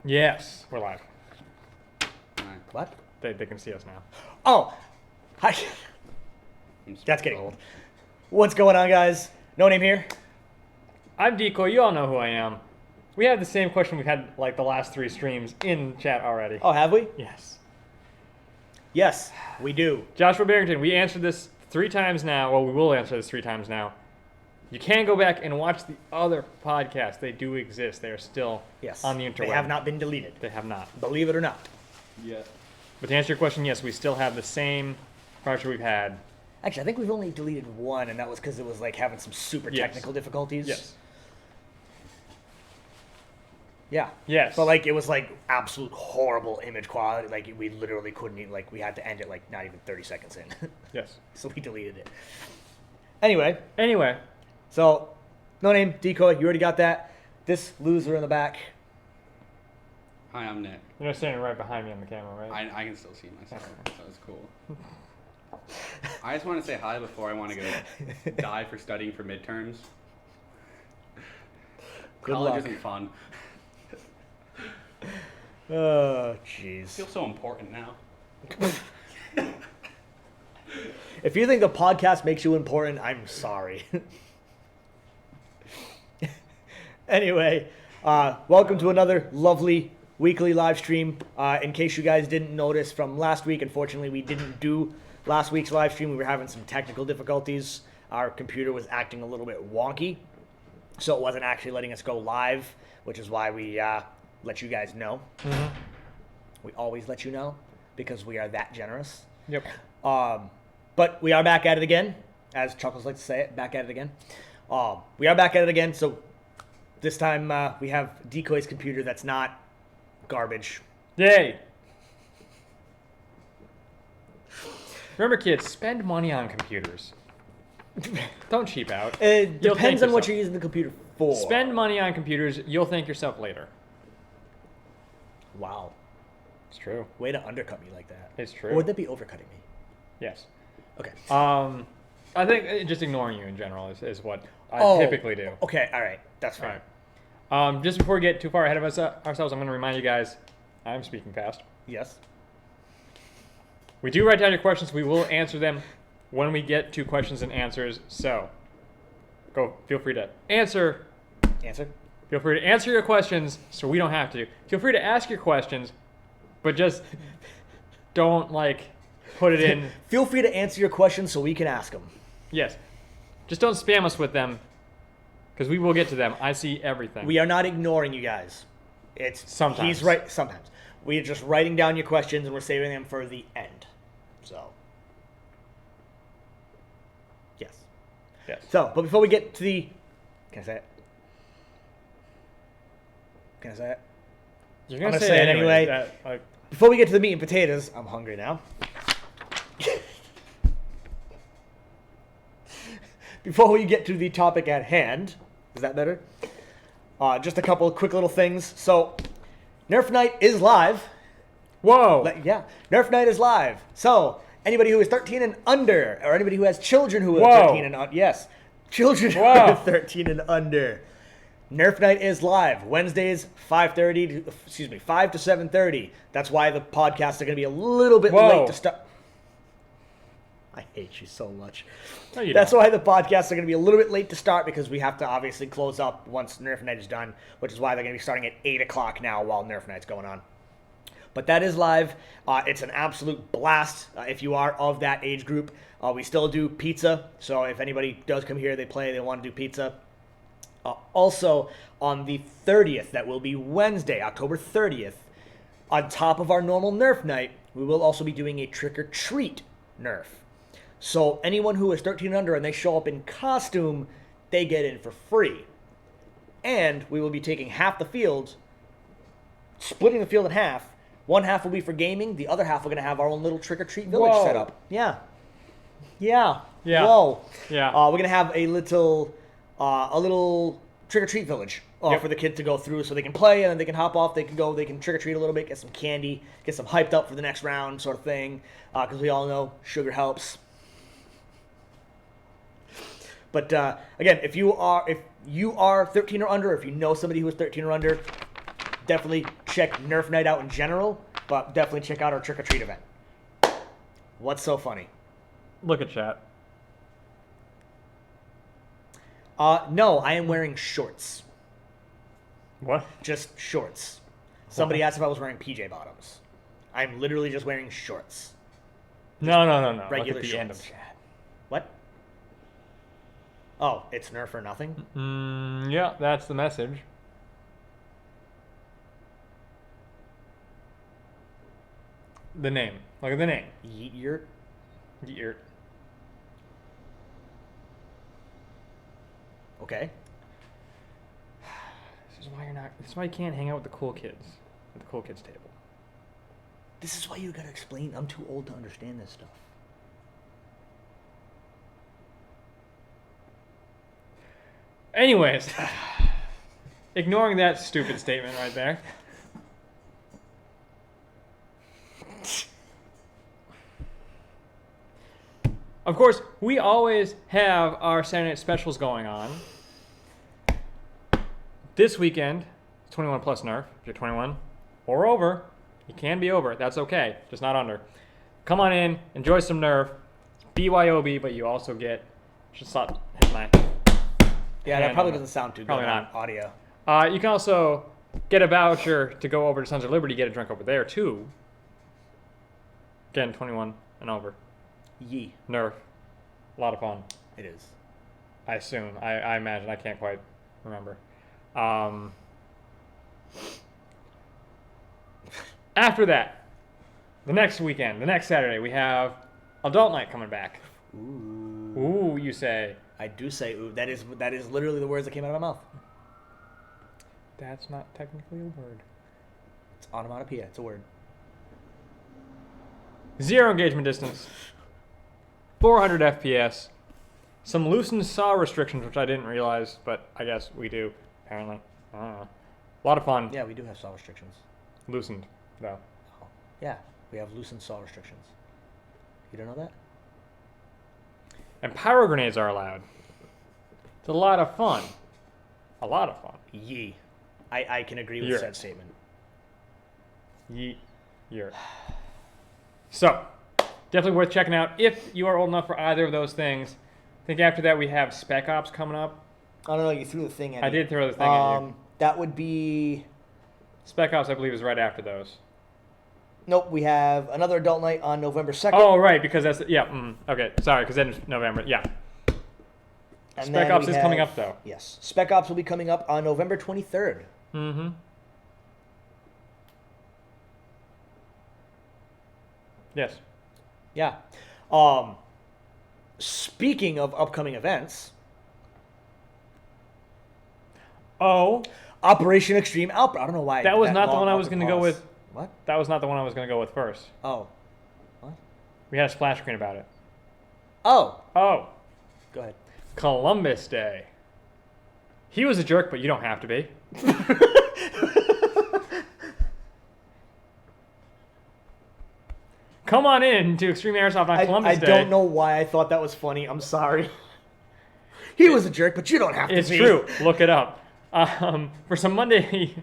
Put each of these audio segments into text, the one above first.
Yes, we're live. What? They can see us now. Oh, hi. That's getting old. What's going on, guys? No name here. I'm Decoy. You all know who I am. We have the same question we've had like the last 3 streams in chat already. Oh, have we? Yes. Yes, we do. Joshua Barrington, we answered this 3 times now. Well, we will answer this 3 times now. You can go back and watch the other podcasts. They do exist. They are still on the interweb. They have not been deleted. They have not. Believe it or not. Yeah. But to answer your question, yes, we still have the same structure we've had. Actually, I think we've only deleted one, and that was because it was like having some super technical difficulties. Yes. Yeah. Yes. But like it was like absolute horrible image quality. Like we literally couldn't even, like we had to end it like not even 30 seconds in. Yes. So we deleted it. Anyway. So, no name, Decoy, you already got that. This loser in the back. Hi, I'm Nick. You're not standing right behind me on the camera, right? I can still see myself, so it's cool. I just want to say hi before I want to go die for studying for midterms. Good College luck. isn't fun. Oh, I jeez. feel so important now. If you think the podcast makes you important, I'm sorry. Anyway, welcome to another lovely weekly live stream. In case you guys didn't notice from last week, unfortunately, we didn't do last week's live stream. We were having some technical difficulties. Our computer was acting a little bit wonky, so it wasn't actually letting us go live, which is why we let you guys know. Mm-hmm. We always let you know because we are that generous. Yep. But we are back at it again, as Chuckles likes to say it, back at it again. We are back at it again, so this time we have Decoy's computer that's not garbage. Yay! Remember, kids, spend money on computers. Don't cheap out. It You'll depends thank on what yourself. you're using the computer for. Spend money on computers. You'll thank yourself later. Wow. It's true. Way to undercut me like that. It's true. Or would that be overcutting me? Yes. Okay. I think just ignoring you in general is what I typically do. Okay, all right. That's fine. All right. Just before we get too far ahead of ourselves, I'm going to remind you guys, I'm speaking fast. Yes. We do write down your questions. We will answer them when we get to questions and answers. So, feel free to answer. Feel free to answer your questions so we don't have to. Feel free to ask your questions, but just don't, put it in. Feel free to answer your questions so we can ask them. Yes. Just don't spam us with them, because we will get to them. I see everything. We are not ignoring you guys. It's Sometimes. He's right. Sometimes. We're just writing down your questions and we're saving them for the end. So. Yes. Yes. So, but before we get to the... Can I say it? Can I say it? You're I'm going to gonna say say it it anyway. anyway. Before we get to the meat and potatoes, I'm hungry now. Before we get to the topic at hand, is that better? Just a couple of quick little things. So, Nerf Night is live. Whoa! Yeah, Nerf Night is live. So, anybody who is 13 and under, or anybody who has children who are 13 and under, yes, children who are 13 and under, Nerf Night is live. Wednesdays, 5 to 7:30. That's why the podcasts are going to be a little bit late to start. I hate you so much. No, you That's don't. why the podcasts are going to be a little bit late to start, because we have to obviously close up once Nerf Night is done, which is why they're going to be starting at 8 o'clock now while Nerf Night's going on. But that is live. It's an absolute blast if you are of that age group. We still do pizza, so if anybody does come here, they want to do pizza. Also, on the 30th, that will be Wednesday, October 30th, on top of our normal Nerf Night, we will also be doing a trick-or-treat Nerf. So anyone who is 13 and under and they show up in costume, they get in for free. And we will be taking half the field, splitting the field in half. One half will be for gaming. The other half we're going to have our own little trick-or-treat village set up. Yeah. Whoa. Yeah. We're going to have a little trick-or-treat village for the kids to go through so they can play and then they can hop off. They can trick-or-treat a little bit, get some candy, get some hyped up for the next round sort of thing. Because we all know sugar helps. But again, if you are 13 or under, if you know somebody who is 13 or under, definitely check Nerf Night out in general, but definitely check out our trick or treat event. What's so funny? Look at chat. No, I am wearing shorts. What? Just shorts. Somebody asked if I was wearing PJ bottoms. I'm literally just wearing shorts. No. Regular Look at the end of shorts. chat. What? Oh, it's Nerf or nothing? Yeah, that's the message. The name. Look at the name. Yeet yurt. Yeet. Okay. This is why you're not. This is why you can't hang out with the cool kids at the cool kids table. This is why you gotta explain. I'm too old to understand this stuff. Anyways, ignoring that stupid statement right there. Of course, we always have our Saturday night specials going on. This weekend, 21 plus Nerf. If you're 21 or over, you can be over. That's okay, just not under. Come on in, enjoy some Nerf. BYOB, but you also get. Should stop hitting my. Yeah, that probably doesn't sound too good Probably on not. audio. You can also get a voucher to go over to Sons of Liberty, get a drink over there too. Again, 21 and over. Yee. Nerf. A lot of fun. It is. I assume. I imagine. I can't quite remember. After that, the next weekend, the next Saturday, we have Adult Night coming back. Ooh. Ooh, you say. I do say ooh. That is literally the words that came out of my mouth. That's not technically a word. It's onomatopoeia. It's a word. 0 engagement distance. 400 FPS. Some loosened saw restrictions, which I didn't realize, but I guess we do, apparently. I don't know. A lot of fun. Yeah, we do have saw restrictions. Loosened, though. Oh. Yeah, we have loosened saw restrictions. You don't know that? And pyro grenades are allowed. It's a lot of fun. A lot of fun. Yee. I can agree with Yeah. said statement. Yeet. Yeet. So, definitely worth checking out if you are old enough for either of those things. I think after that we have Spec Ops coming up. I don't know. You threw the thing at me. I did throw the thing at you. That would be. Spec Ops, I believe, is right after those. Nope. We have another adult night on November 2nd. Oh, right, because that's okay. Sorry, because then it's November. Yeah. And Spec then Ops we is coming have- up though. Yes. Spec Ops will be coming up on November 23rd. Mm-hmm. Yes. Yeah. Speaking of upcoming events, Oh, Operation Extreme Outbreak. I don't know why. that was not the long one I was awkward going to go pause. with. What? That was not the one I was going to go with first. Oh. What? We had a splash screen about it. Oh. Oh, Go ahead. Columbus Day. He was a jerk, but you don't have to be. Come on in to Extreme Airsoft on Columbus I Day. don't know why I thought that was funny. I'm sorry. He was a jerk, but you don't have to It's be. true. Look it up. For some Monday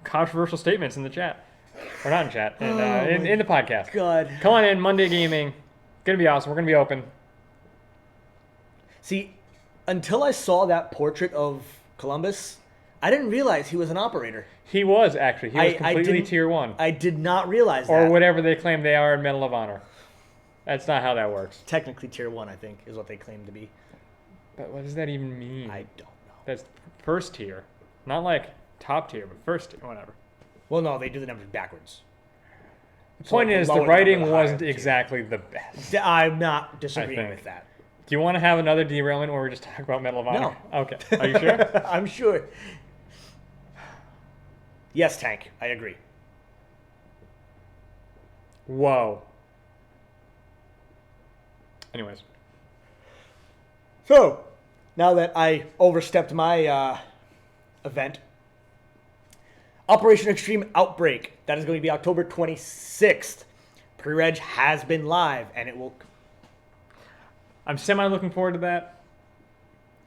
controversial statements in the chat. Or not in chat, in the podcast. God. Come on in, Monday Gaming. Gonna be awesome. We're gonna be open. See, until I saw that portrait of Columbus, I didn't realize he was an operator. He was actually. He was I completely didn't- tier 1. I did not realize Or that. whatever they claim they are in Medal of Honor. That's not how that works. Technically, tier 1, I think, is what they claim to be. But what does that even mean? I don't know. That's first tier. Not like top tier, but first tier. Whatever. Well, no, they do the numbers backwards. The point like is, the the lower writing number, the higher wasn't tier. exactly the best. I'm not disagreeing think. with that. Do you want to have another derailment where we just talk about Medal of Honor? No. Okay. Are you sure? I'm sure. Yes, Tank, I agree. Whoa. Anyways. So, now that I overstepped my event, Operation Extreme Outbreak, that is going to be October 26th. Pre-reg has been live, and it will... I'm semi-looking forward to that.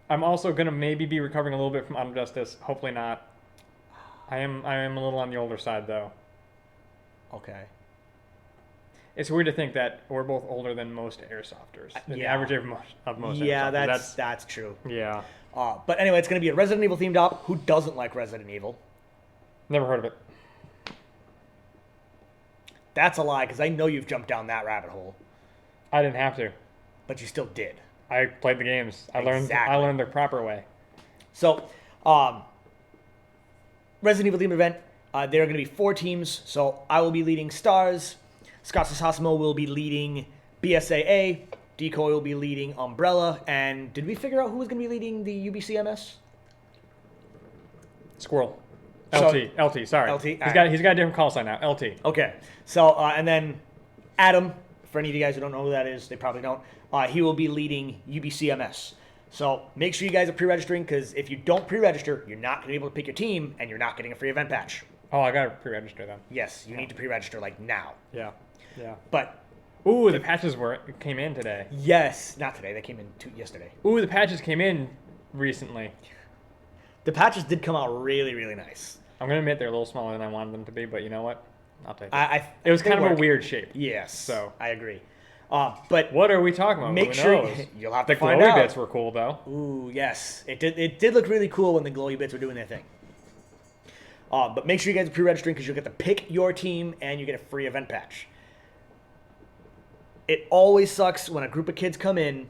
I'm also going to maybe be recovering a little bit from Out of Justice. Hopefully not. I am a little on the older side though. Okay. It's weird to think that we're both older than most airsofters. The Yeah. average of most Yeah, airsofters. that's true. Yeah. But anyway, it's going to be a Resident Evil themed op. Who doesn't like Resident Evil? Never heard of it. That's a lie, because I know you've jumped down that rabbit hole, I didn't have to. but you still did. I played the games. I Exactly. learned the proper way. So, Resident Evil themed event. There are going to be 4 teams. So I will be leading Stars. Scott Sasasimo will be leading BSAA. Decoy will be leading Umbrella. And did we figure out who was going to be leading the UBCMS? Squirrel. So- LT, sorry. LT, He's got a different call sign now. LT. Okay. So, and then Adam, for any of you guys who don't know who that is, they probably don't, he will be leading UBCMS. So make sure you guys are pre-registering, because if you don't pre-register, you're not going to be able to pick your team, and you're not getting a free event patch. Oh, I gotta pre-register then. Yes, you need to pre-register, like, now. Yeah. Yeah. But, Ooh, the patches came in today. yes, not today. They came in yesterday. Ooh, the patches came in recently. The patches did come out really, really nice. I'm gonna admit they're a little smaller than I wanted them to be, but you know what? I'll take it. It It was kind of a weird shape. Yes. So. I agree. But What are we talking about? make Who sure knows? you'll have The to find glowy out. bits were cool though. Ooh, yes. It did look really cool when the glowy bits were doing their thing. But make sure you guys are pre-registering, because you'll get to pick your team and you get a free event patch. It always sucks when a group of kids come in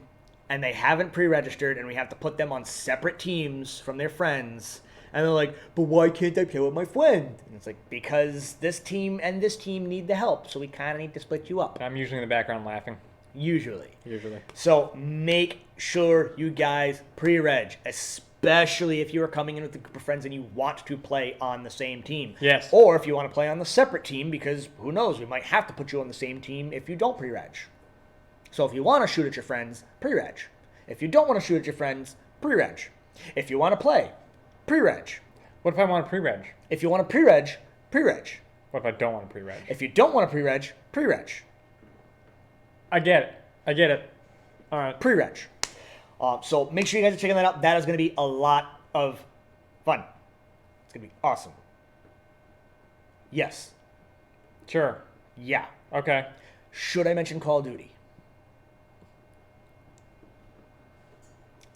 and they haven't pre-registered, and we have to put them on separate teams from their friends. And they're like, but why can't I play with my friend? And it's like, because this team and this team need the help, so we kind of need to split you up. I'm usually in the background laughing. Usually. Usually. So make sure you guys pre-reg, especially if you are coming in with a group of friends and you want to play on the same team. Yes. Or if you want to play on the separate team, because who knows, we might have to put you on the same team if you don't pre-reg. So if you want to shoot at your friends, pre-reg. If you don't want to shoot at your friends, pre-reg. If you want to play, pre-reg. What if I want to pre-reg? If you want to pre-reg, pre-reg. What if I don't want to pre-reg? If you don't want to pre-reg, pre-reg. I get it. All right. Pre-reg. So make sure you guys are checking that out. That is going to be a lot of fun. It's going to be awesome. Yes. Sure. Yeah. Okay. Should I mention Call of Duty?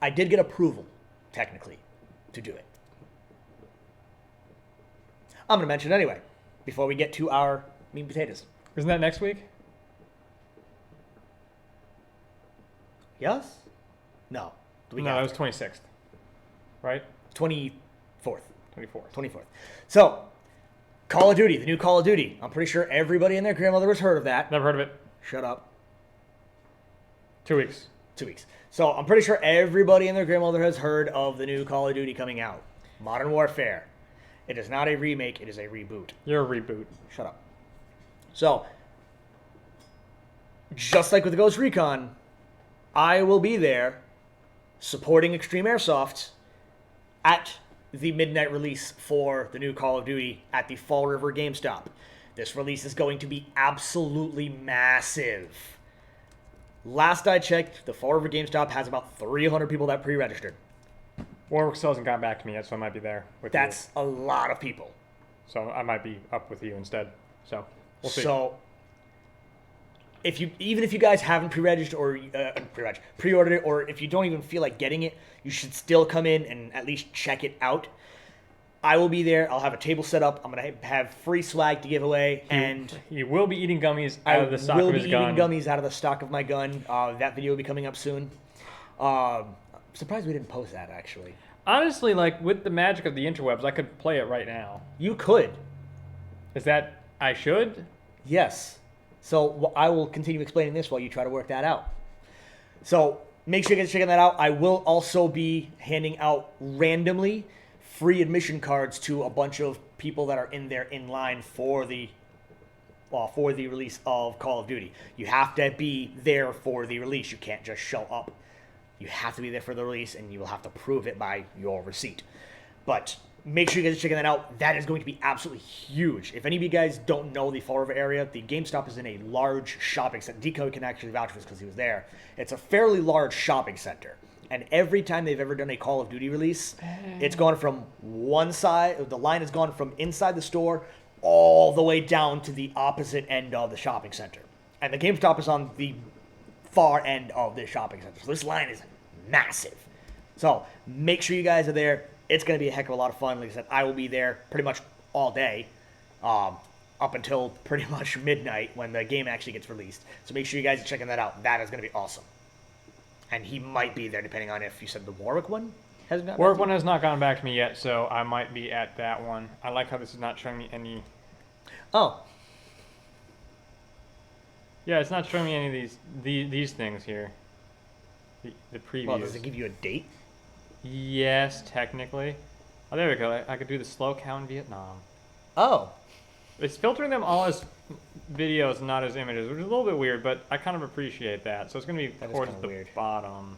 I did get approval, technically, to do it. I'm going to mention it anyway, before we get to our meat and potatoes. Isn't that next week? Yes? No. The week No, that after. was 26th. Right? 24th. 24th. 24th. So, Call of Duty, the new Call of Duty. I'm pretty sure everybody and their grandmother has heard of that. Never heard of it. Shut up. 2 weeks. 2 weeks. So I'm pretty sure everybody and their grandmother has heard of the new Call of Duty coming out. Modern Warfare. It is not a remake, it is a reboot. You're a reboot. Shut up. So, just like with the Ghost Recon, I will be there supporting Extreme Airsoft at the midnight release for the new Call of Duty at the Fall River GameStop. This release is going to be absolutely massive. Last I checked, the Fall River GameStop has about 300 people that pre-registered. Warwick still hasn't gotten back to me yet, so I might be there with That's a lot of people. you. So I might be up with you instead. So we'll see. So, even if you guys haven't pre-registered or pre-ordered it, or if you don't even feel like getting it, you should still come in and at least check it out. I will be there. I'll have a table set up. I'm gonna have free swag to give away, and He will be eating gummies I out of the stock will of be his eating gun. gummies out of the stock of my gun. That video will be coming up soon. Surprised we didn't post that, actually. Honestly, like with the magic of the interwebs, I could play it right now. You could. Is that I should? Yes. So I will continue explaining this while you try to work that out. So make sure you guys are checking that out. I will also be handing out randomly free admission cards to a bunch of people that are in line for the release of Call of Duty. You have to be there for the release. You can't just show up. You have to be there for the release, and you will have to prove it by your receipt. But make sure you guys are checking that out. That is going to be absolutely huge. If any of you guys don't know the Fall River area, the GameStop is in a large shopping center. Deco can actually vouch for this because he was there. It's a fairly large shopping center. And every time they've ever done a Call of Duty release, it's gone from one side, the line has gone from inside the store all the way down to the opposite end of the shopping center. And the GameStop is on the far end of this shopping center. So this line is massive. So make sure you guys are there. It's going to be a heck of a lot of fun. Like I said, I will be there pretty much all day, up until pretty much midnight when the game actually gets released. So make sure you guys are checking that out. That is going to be awesome. And he might be there depending on if you said the Warwick one hasn't gotten Warwick one has not gotten back to me yet, so I might be at that one. I like how this is not showing me any... Oh. Yeah, it's not showing me any of these things here. The previews. Well, does it give you a date? Yes, technically. Oh, there we go. I could do the slow count in Vietnam. Oh. It's filtering them all as videos, not as images, which is a little bit weird, but I kind of appreciate that. So it's going to be That is towards kinda the weird. bottom.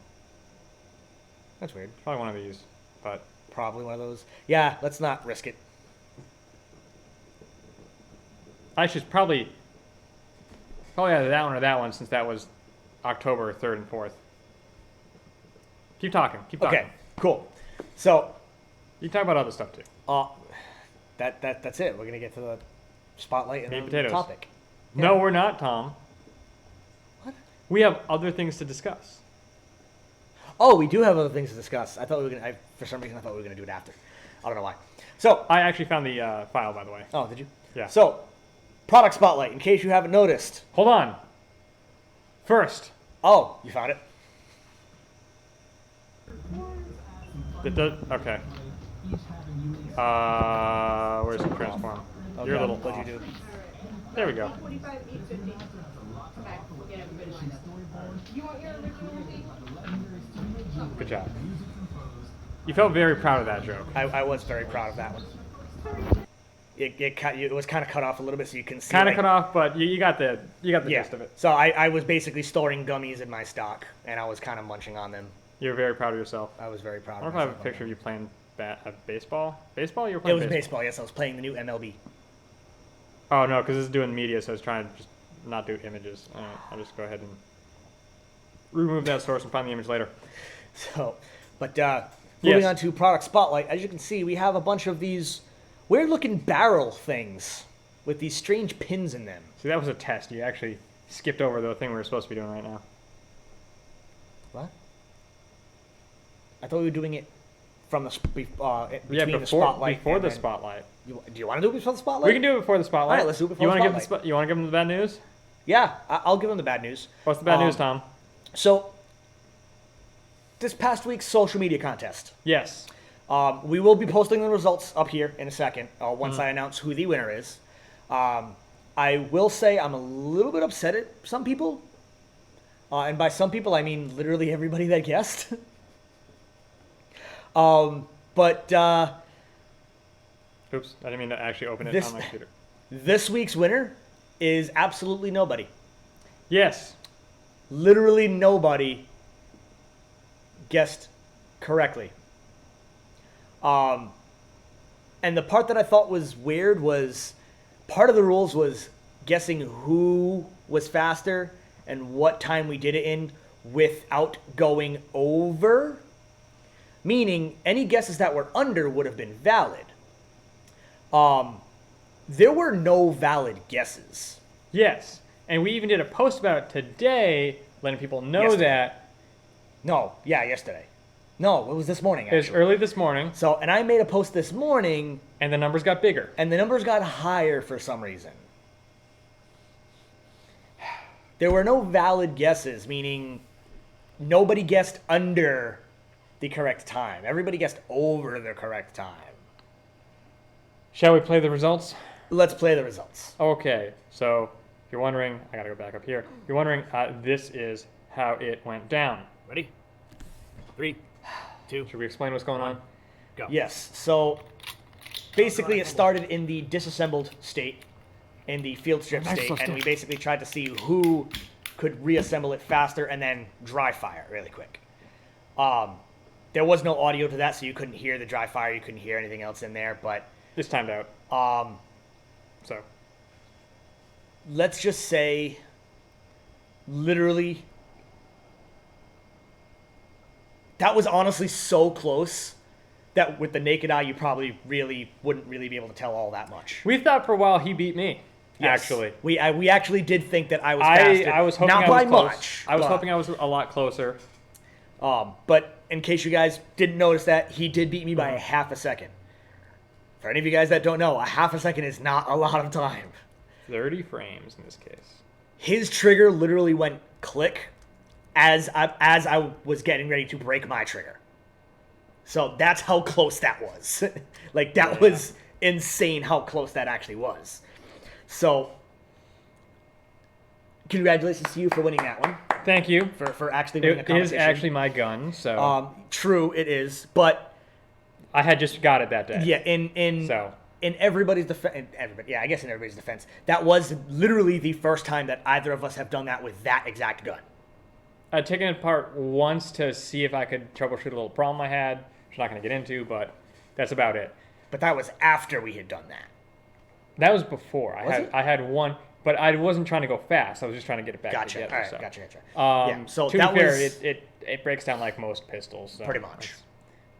That's weird. Probably one of these, but... Probably one of those. Yeah, let's not risk it. Actually, it's probably either that one or that one, since that was October 3rd and 4th. Keep talking. Keep talking. Okay, cool. So, You can talk about other stuff, too. that's it. We're going to get to the spotlight and Meat on the potatoes. topic. No, we're not, Tom. What? We have other things to discuss. Oh, we do have other things to discuss. I thought we were going to... For some reason, I thought we were going to do it after. I don't know why. So... I actually found the file, by the way. Oh, did you? Yeah. So, product spotlight, in case you haven't noticed. Hold on. First, Oh, you found it? okay. Where's the transform? Oh, You're a God, little what'd off. you do? There we go. 45, 850. Okay, we'll get everybody lined up. You want your original receipt? Good job. You felt very proud of that joke. I was very proud of that one. It was kind of cut off a little bit, so you can see. Kind of like, cut off, but you got the Yeah. gist of it. So I was basically storing gummies in my stock, and I was kind of munching on them. You're very proud of yourself. I was very proud I of don't know if I have myself a on picture of that. you playing baseball. Baseball? You were It playing was baseball, yes. I was playing the new MLB. Oh, no, because this is doing media, so I was trying to just not do images. All right, I'll just go ahead and remove that source and find the image later. So, but moving Yes. on to product spotlight, as you can see, we have a bunch of these weird-looking barrel things with these strange pins in them. See, that was a test. You actually skipped over the thing we were supposed to be doing right now. What? I thought we were doing it from the between Yeah, the spotlight. before and the then- spotlight. Do you want to do it before the spotlight? We can do it before the spotlight. All right, let's do it before you the wanna give spotlight. You want to give them the bad news? Yeah, I'll give them the bad news. What's the bad news, Tom? So, this past week's social media contest. Yes. We will be posting the results up here in a second once I announce who the winner is. I will say I'm a little bit upset at some people. And by some people, I mean literally everybody that guessed. But Oops, I didn't mean to actually open it This- on my computer. this week's winner is absolutely nobody. Yes. Literally nobody guessed correctly. And the part that I thought was weird was part of the rules was guessing who was faster and what time we did it in without going over. Meaning any guesses that were under would have been valid. There were no valid guesses. Yes. And we even did a post about it today, letting people know Yesterday. that. No, yeah, yesterday. No, it was this morning, It was actually. early this morning, So, and I made a post this morning, and the numbers got bigger. and the numbers got higher for some reason. There were no valid guesses, meaning nobody guessed under the correct time. Everybody guessed over the correct time. Shall we play the results? Let's play the results. Okay, so if you're wondering, I gotta go back up here. If you're wondering, this is how it went down. Ready? 3, 2, Should we explain what's going on? go. Yes, so basically it started in the disassembled state, in the field strip state, and we basically tried to see who could reassemble it faster and then dry fire really quick. There was no audio to that, so you couldn't hear the dry fire, you couldn't hear anything else in there, but It's timed out. So let's just say literally that was honestly so close that with the naked eye, you probably wouldn't really be able to tell all that much. We thought for a while he beat me. Yes. Actually, we actually did think that I was faster. I was hoping not I was by close. much. I was but, hoping I was a lot closer. But in case you guys didn't notice that, he did beat me by a half a second. For any of you guys that don't know, a half a second is not a lot of time. 30 frames in this case. His trigger literally went click as I was getting ready to break my trigger. So that's how close that was. Like, that was insane how close that actually was. So, congratulations to you for winning that one. Thank you. For actually winning a It competition. is actually my gun, so True, it is. But, I had just got it that day. yeah, in everybody's defense, I guess in everybody's defense, that was literally the first time that either of us have done that with that exact gun. I'd taken it apart once to see if I could troubleshoot a little problem I had, which I'm not going to get into, but that's about it. But that was after we had done that. That was before. it? I had one, but I wasn't trying to go fast. I was just trying to get it back Gotcha. together. All right, so. gotcha. Yeah, so to that be fair, was it breaks down like most pistols. So pretty much.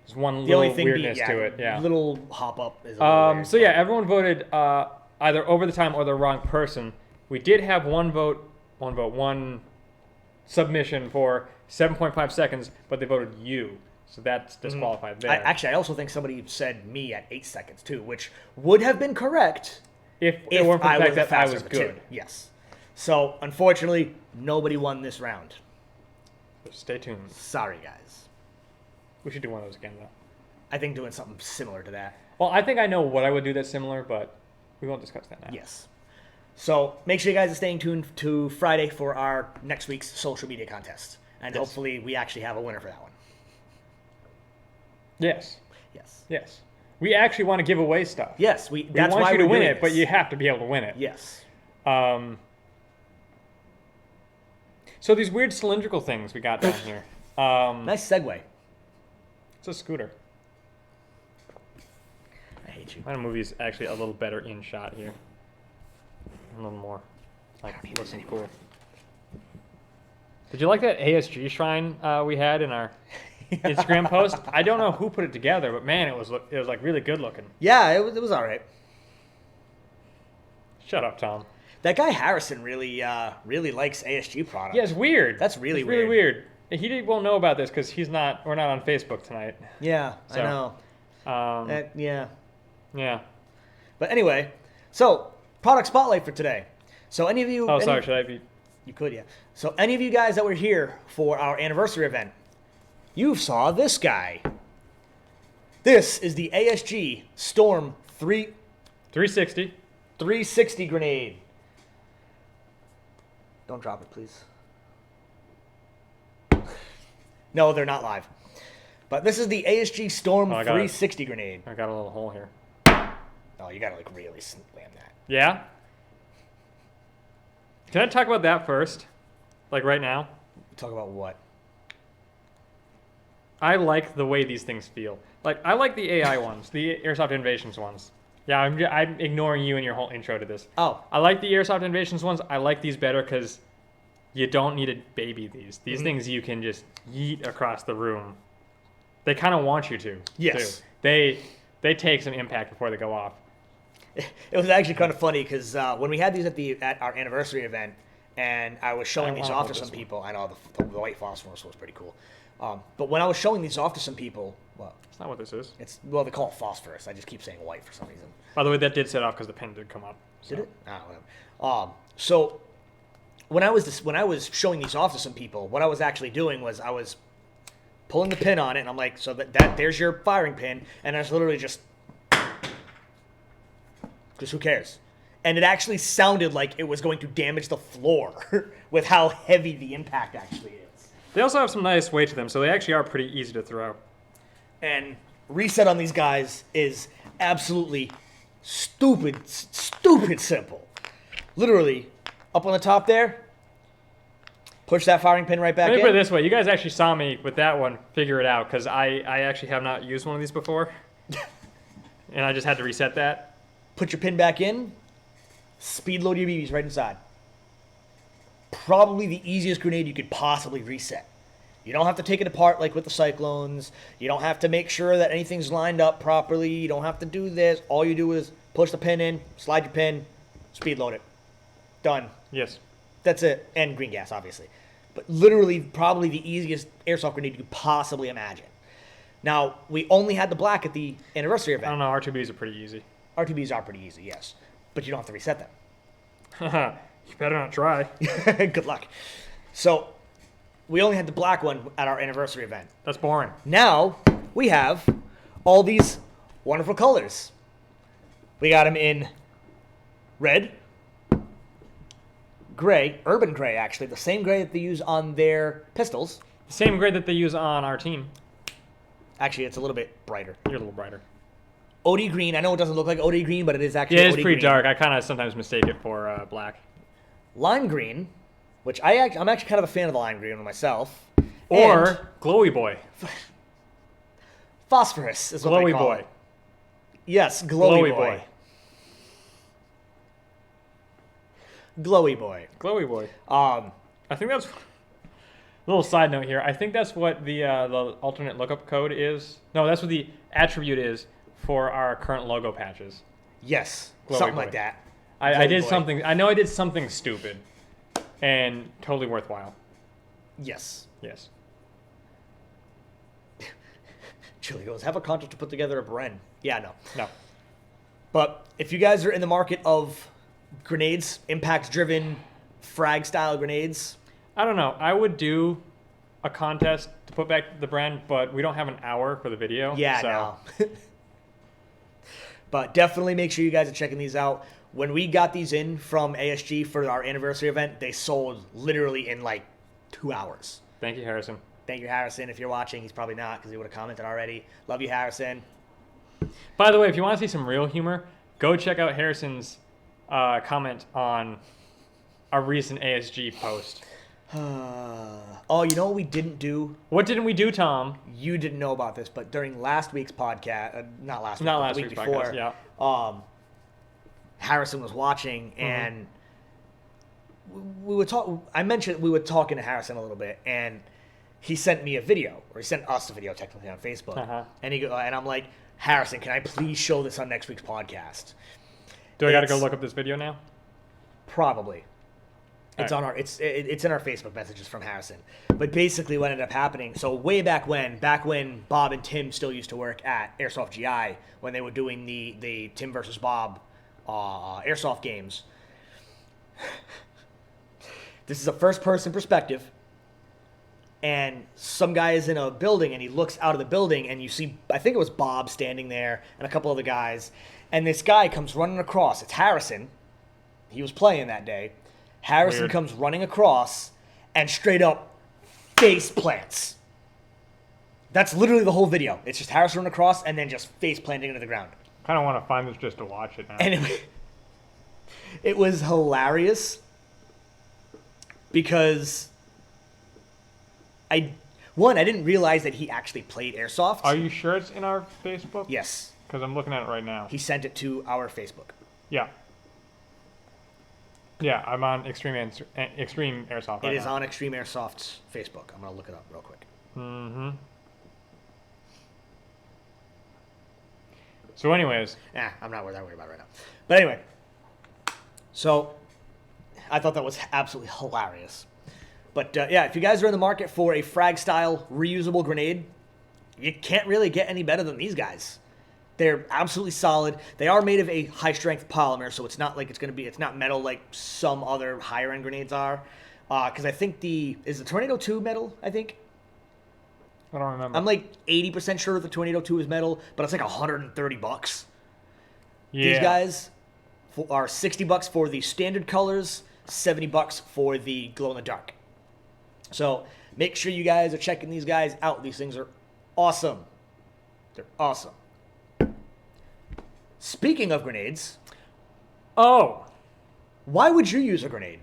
There's one The little only thing weirdness to it. Yeah. Little hop up is a little weird, So yeah, but- everyone voted either over the time or the wrong person. We did have one submission for 7.5 seconds, but they voted you, so that's disqualified there. I also think somebody said me at 8 seconds too, which would have been correct if it if weren't for I the was fact that I faster was of the good. two. Yes. So unfortunately, nobody won this round. So stay tuned. Sorry, guys. We should do one of those again, though. I think doing something similar to that. Well, I think I know what I would do that's similar, but we won't discuss that now. Yes. So make sure you guys are staying tuned to Friday for our next week's social media contest. And Yes. hopefully we actually have a winner for that one. Yes. Yes. Yes. We actually want to give away stuff. Yes, We that's want why you to we're win doing it, but this. you have to be able to win it. Yes. So these weird cylindrical things we got down here. Nice segue. It's a scooter. I hate you. My movie's actually a little better in shot here. A little more. Like, looking cool. Did you like that ASG shrine we had in our Instagram post? I don't know who put it together, but man, it was like really good looking. Yeah, it was all right. Shut up, Tom. That guy Harrison really likes ASG products. Yeah, it's weird. That's really it's really weird. He won't know about this because we're not on Facebook tonight. Yeah, So, I know. Yeah. Yeah. But anyway, so product spotlight for today. So any of you? Oh, sorry. Should I be? You could, yeah. So any of you guys that were here for our anniversary event, you saw this guy. This is the ASG Storm 360. 360 grenade. Don't drop it, please. No, they're not live. But this is the ASG Storm Oh, I got it. 360 grenade. I got a little hole here. Oh, you gotta like really slam that. Yeah. Can I talk about that first? Like right now? Talk about what? I like the way these things feel. Like, I like the AI ones, the Airsoft Innovations ones. Yeah, I'm ignoring you and your whole intro to this. Oh, I like the Airsoft Innovations ones. I like these better because you don't need to baby these. These things you can just yeet across the room. They kind of want you to. Yes. Too. They take some impact before they go off. it was actually kind of funny because when we had these at our anniversary event, and I was showing I these wanna off hold to some this one. people. I know the white phosphorus was pretty cool. But when I was showing these off to some people, well, That's not what this is. they call it phosphorus. I just keep saying white for some reason. By the way, that did set off because the pin did come up. So. Did it? Ah, whatever. So when I was showing these off to some people, what I was actually doing was I was pulling the pin on it, and I'm like, so that there's your firing pin, and I was literally just who cares? And it actually sounded like it was going to damage the floor with how heavy the impact actually is. They also have some nice weight to them, so they actually are pretty easy to throw. And reset on these guys is absolutely stupid simple. Literally, up on the top there, push that firing pin right back Let me put it in. this way. You guys actually saw me with that one figure it out because I actually have not used one of these before. And I just had to reset that. Put your pin back in, speed load your BBs right inside. Probably the easiest grenade you could possibly reset. You don't have to take it apart like with the Cyclones. You don't have to make sure that anything's lined up properly. You don't have to do this. All you do is push the pin in, slide your pin, speed load it. Done. Yes. That's it. And green gas, obviously. But literally, probably the easiest airsoft grenade you could possibly imagine. Now, we only had the black at the anniversary I don't event. know. R2Bs are pretty easy. RTBs are pretty easy, yes. But you don't have to reset them. You better not try. Good luck. So, we only had the black one at our anniversary event. That's boring. Now, we have all these wonderful colors. We got them in red, gray, urban gray, actually, the same gray that they use on their pistols. The same grade that they use on our team. Actually, it's a little bit brighter. You're a little brighter. OD green. I know it doesn't look like OD green, but it is actually Yeah, it's OD pretty green. dark. I kind of sometimes mistake it for black. Lime green, which I'm actually kind of a fan of the lime green myself. Or And glowy boy. phosphorus is what Glowy they call boy. it. Yes, glowy, Glowy boy. boy. Glowy boy. Glowy boy. Um, I think that's... Little side note here. I think that's what the alternate lookup code is. No, that's what the attribute is for our current logo patches. yes, Glowy something boy. like that. I Glowy did boy. something... I know I did something stupid. And totally worthwhile. Yes. Yes. Chili goes, have a contest to put together a Bren. Yeah, no. No. But if you guys are in the market of grenades, impact-driven, frag-style grenades, I don't know. I would do a contest to put back the brand, but we don't have an hour for the video. yeah, so. no. But definitely make sure you guys are checking these out. When we got these in from ASG for our anniversary event, they sold literally in like 2 hours. Thank you, Harrison. Thank you, Harrison. If you're watching, he's probably not because he would have commented already. Love you, Harrison. By the way, if you want to see some real humor, go check out Harrison's comment on a recent ASG post. Oh, you know what we didn't do? What didn't we do, Tom? You didn't know about this, but during last week's podcast, not last week, Not but last the week week's before, podcast, yeah. Harrison was watching, and we would talk. I mentioned we were talking to Harrison a little bit, and he sent me a video, or he sent us a video technically on Facebook, Uh-huh. and and I'm like, Harrison, can I please show this on next week's podcast? Do I got to go It's- look up this video now? Probably. It's Alright. on our it's in our Facebook messages from Harrison. But basically what ended up happening, so way back when Bob and Tim still used to work at Airsoft GI, when they were doing the Tim versus Bob airsoft games. This is a first person perspective. And some guy is in a building and he looks out of the building and you see, I think it was Bob standing there and a couple other guys. And this guy comes running across. It's Harrison. He was playing that day. Harrison Weird. comes running across and straight up face plants. That's literally the whole video. It's just Harrison running across and then just face planting into the ground. Kind of want to find this just to watch it now. And it was hilarious because I didn't realize that he actually played airsoft. Are you sure it's in our Facebook? Yes. Because I'm looking at it right now. He sent it to our Facebook. Yeah. Yeah, I'm on Extreme Airsoft right It is now. on Extreme Airsoft's Facebook. I'm going to look it up real quick. Mm-hmm. So anyways, I'm not that worried about it right now. But anyway, so I thought that was absolutely hilarious. But yeah, if you guys are in the market for a frag-style reusable grenade, you can't really get any better than these guys. They're absolutely solid. They are made of a high-strength polymer, so it's not like it's not metal like some other higher-end grenades are. Because I think is the Tornado 2 metal, I think? I don't remember. I'm like 80% sure the Tornado 2 is metal, but it's like $130. yeah. These guys are $60 for the standard colors, $70 for the glow in the dark. So make sure you guys are checking these guys out. These things are awesome. They're awesome. Speaking of grenades, Oh, why would you use a grenade?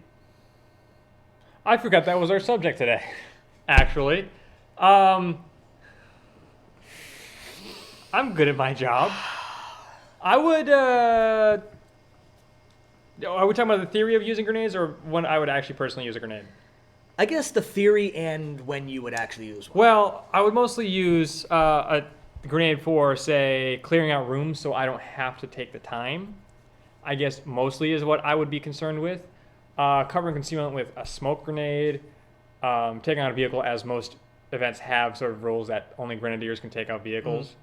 I forgot that was our subject today. Actually, I'm good at my job. I would. Are we talking about the theory of using grenades, or when I would actually personally use a grenade? I guess the theory and when you would actually use one. Well, I would mostly use a grenade for, say, clearing out rooms so I don't have to take the time. I guess mostly is what I would be concerned with. Cover and concealment with a smoke grenade. Taking out a vehicle, as most events have sort of rules that only grenadiers can take out vehicles.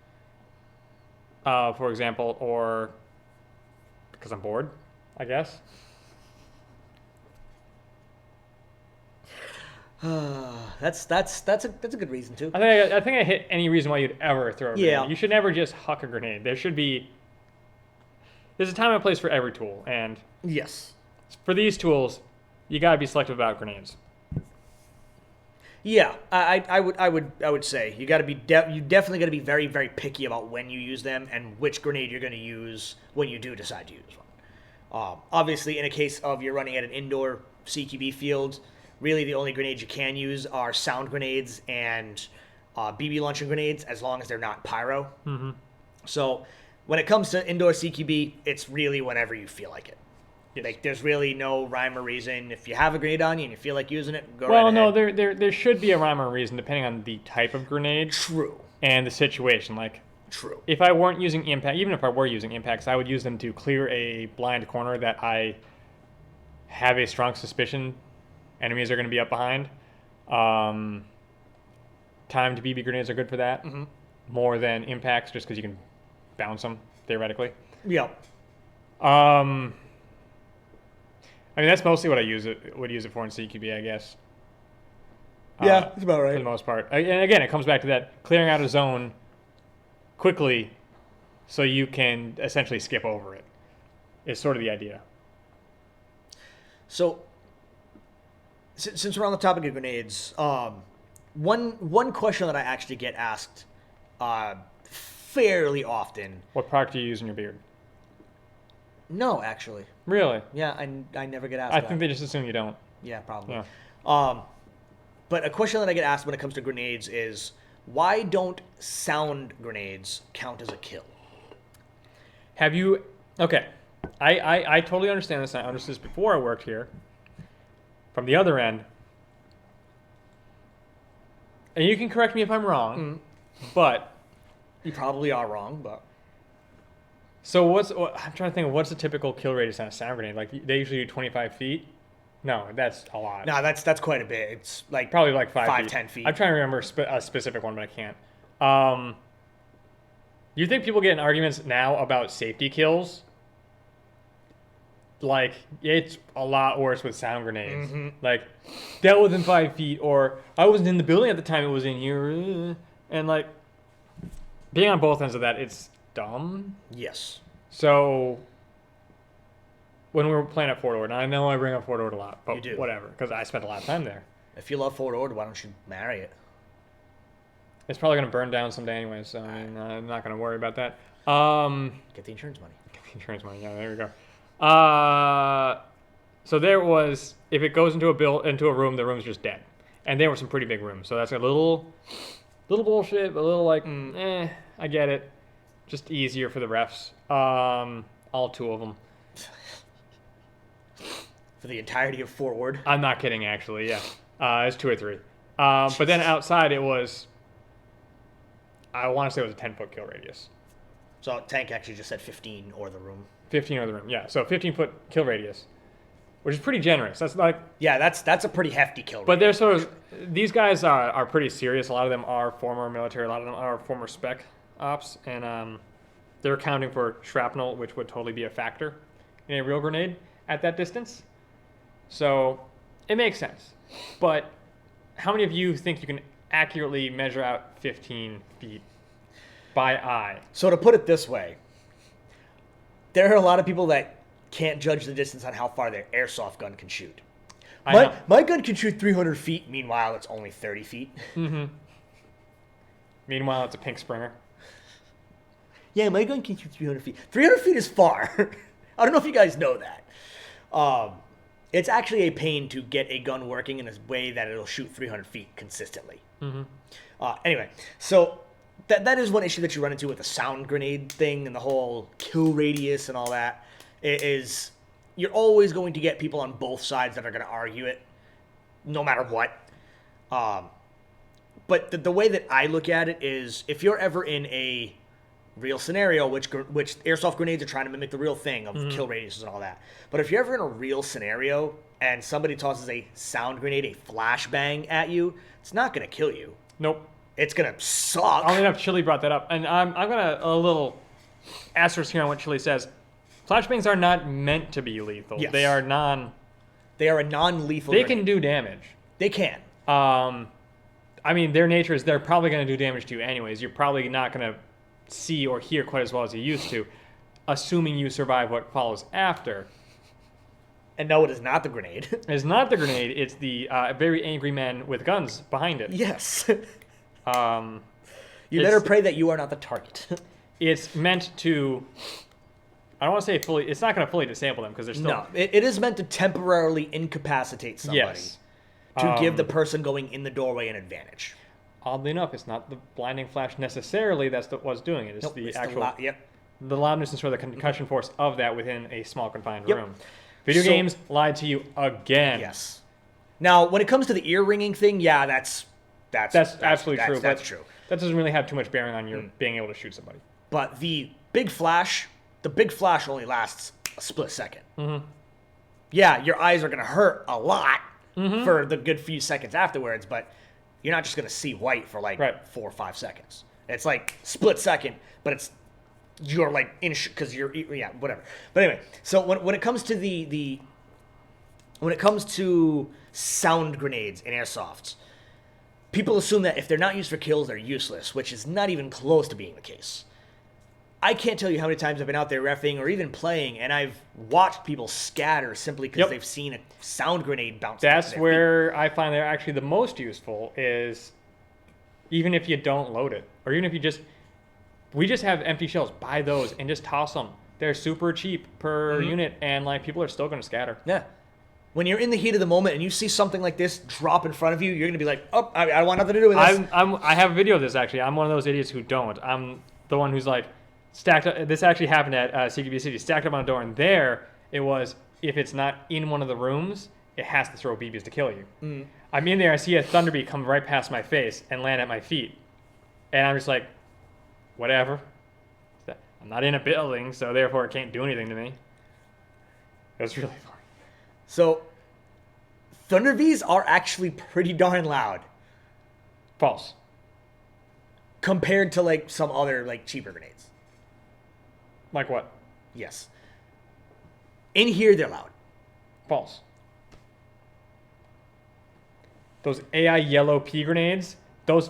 For example, or because I'm bored, I guess. That's a good reason too. I think I hit any reason why you'd ever throw a grenade. Yeah. You should never just huck a grenade. There's a time and place for every tool, and Yes. for these tools, you gotta be selective about grenades. Yeah, I would say you got to be you definitely got to be very very picky about when you use them and which grenade you're going to use when you do decide to use one. Obviously, in a case of you're running at an indoor CQB field, really the only grenades you can use are sound grenades and BB launching grenades, as long as they're not pyro. Mm-hmm. So when it comes to indoor CQB, it's really whenever you feel like it. Yes. Like, there's really no rhyme or reason. If you have a grenade on you and you feel like using it, go right Well, ahead. no, there should be a rhyme or reason depending on the type of grenade True. and the situation. Like, True. if I weren't using impact, even if I were using impacts, I would use them to clear a blind corner that I have a strong suspicion enemies are going to be up behind. Timed BB grenades are good for that, more than impacts, just because you can bounce them theoretically. Yep. I mean, that's mostly what I would use it for in CQB, I guess. Yeah, that's about For right. the most part. And again, it comes back to that clearing out a zone quickly so you can essentially skip over it is sort of the idea. So, since we're on the topic of grenades, one question that I actually get asked fairly often. What product do you use in your beard? No, actually. Really? Yeah, I never get asked I that. think they just assume you don't. Yeah, probably. Yeah. But a question that I get asked when it comes to grenades is, why don't sound grenades count as a kill? Have you... Okay. I totally understand this. I understood this before I worked here. From the other end. And you can correct me if I'm wrong. But... You probably are wrong, but... So I'm trying to think of what's the typical kill radius on a sound grenade? Like, they usually do 25 feet? No, that's a lot. No, that's quite a bit. It's like Probably like 5 feet. 10 feet. I'm trying to remember a specific one, but I can't. You think people get in arguments now about safety kills? Like, it's a lot worse with sound grenades. Like, that was in 5 feet, or I wasn't in the building at the time it was in here. And, like, being on both ends of that, it's dumb. Yes. So, when we were playing at Fort Ord, and I know I bring up Fort Ord a lot, but You do. whatever, because I spent a lot of time there. If you love Fort Ord, why don't you marry it? It's probably going to burn down someday anyway, so I mean, I'm not going to worry about that. Get the insurance money. Insurance money, yeah, there we go. So there was, if it goes into a room, the room's just dead. And there were some pretty big rooms, so that's a little bullshit, but a little like, I get it. Just easier for the refs. All two of them. For the entirety of Fort Ord? I'm not kidding, actually, yeah. It's 2 or 3. But then outside it was, I want to say it was a 10-foot kill radius. So Tank actually just said 15 or the room. 15 or the room, yeah. So 15-foot kill radius, which is pretty generous. That's like, Yeah, that's a pretty hefty kill. but they're sort of, these guys are pretty serious. A lot of them are former military. A lot of them are former spec ops, and they're accounting for shrapnel, which would totally be a factor in a real grenade at that distance. So it makes sense. But how many of you think you can accurately measure out 15 feet by eye? So to put it this way, there are a lot of people that can't judge the distance on how far their airsoft gun can shoot. I know. My gun can shoot 300 feet. Meanwhile, it's only 30 feet. Meanwhile, it's a pink Springer. Yeah, my gun can shoot 300 feet. 300 feet is far. I don't know if you guys know that. It's actually a pain to get a gun working in a way that it'll shoot 300 feet consistently. Anyway, so that is one issue that you run into with the sound grenade thing and the whole kill radius and all that. Is you're always going to get people on both sides that are going to argue it. no matter what. But the way that I look at it is, if you're ever in a real scenario, which airsoft grenades are trying to mimic the real thing of kill radiuses and all that. But if you're ever in a real scenario and somebody tosses a sound grenade, a flashbang at you, it's not going to kill you. Nope. It's going to suck. Oddly enough, Chili brought that up. And I'm going to, a little asterisk here on what Chili says. Flashbangs are not meant to be lethal. Yes. They are a non-lethal They grenade. can do damage. They can. I mean, their nature is they're probably going to do damage to you anyways. You're probably not going to see or hear quite as well as you used to, assuming you survive what follows after. And no, it is not the grenade. It's not the grenade. It's the very angry men with guns behind it. Yes. Um, You It's- better pray that you are not the target. it's meant to. I don't want to say fully. It's not going to fully disable them because they're still. No, it is meant to temporarily incapacitate somebody. Yes. To give the person going in the doorway an advantage. Oddly enough, it's not the blinding flash necessarily that's what's doing it. It's Nope, the it's actual yep. the loudness and sort of the concussion force of that within a small confined Yep. room. Video So- games lied to you again. Yes. Now, when it comes to the ear ringing thing, yeah, that's absolutely true. That's but true. That doesn't really have too much bearing on your being able to shoot somebody. But the big flash only lasts a split second. Mm-hmm. Yeah, your eyes are going to hurt a lot for the good few seconds afterwards, but you're not just going to see white for like Right. 4 or 5 seconds. It's like split second, but you're like in because you're whatever. But anyway, so when it comes to when it comes to sound grenades and airsofts, people assume that if they're not used for kills, they're useless, which is not even close to being the case. I can't tell you how many times I've been out there reffing or even playing, and I've watched people scatter simply because Yep. they've seen a sound grenade bounce. That's off their where I find they're actually the most useful is even if you don't load it or even if we just have empty shells. Buy those and just toss them. They're super cheap per unit, and like people are still going to scatter. feet. Yeah. When you're in the heat of the moment and you see something like this drop in front of you, you're going to be like, "Oh, I want nothing to do with this." I have a video of this actually. I'm one of those idiots who don't. I'm the one who's like stacked up. This actually happened at CQB City. Stacked up on a door, and there it was. If it's not in one of the rooms, it has to throw BBs to kill you. I'm in there. I see a Thunderbee come right past my face and land at my feet, and I'm just like, whatever. I'm not in a building, so therefore it can't do anything to me. It was really funny. So, Thunder V's are actually pretty darn loud False. compared to like some other like cheaper grenades. Like what? Yes. In here, they're loud. False. Those AI yellow pea grenades, I'm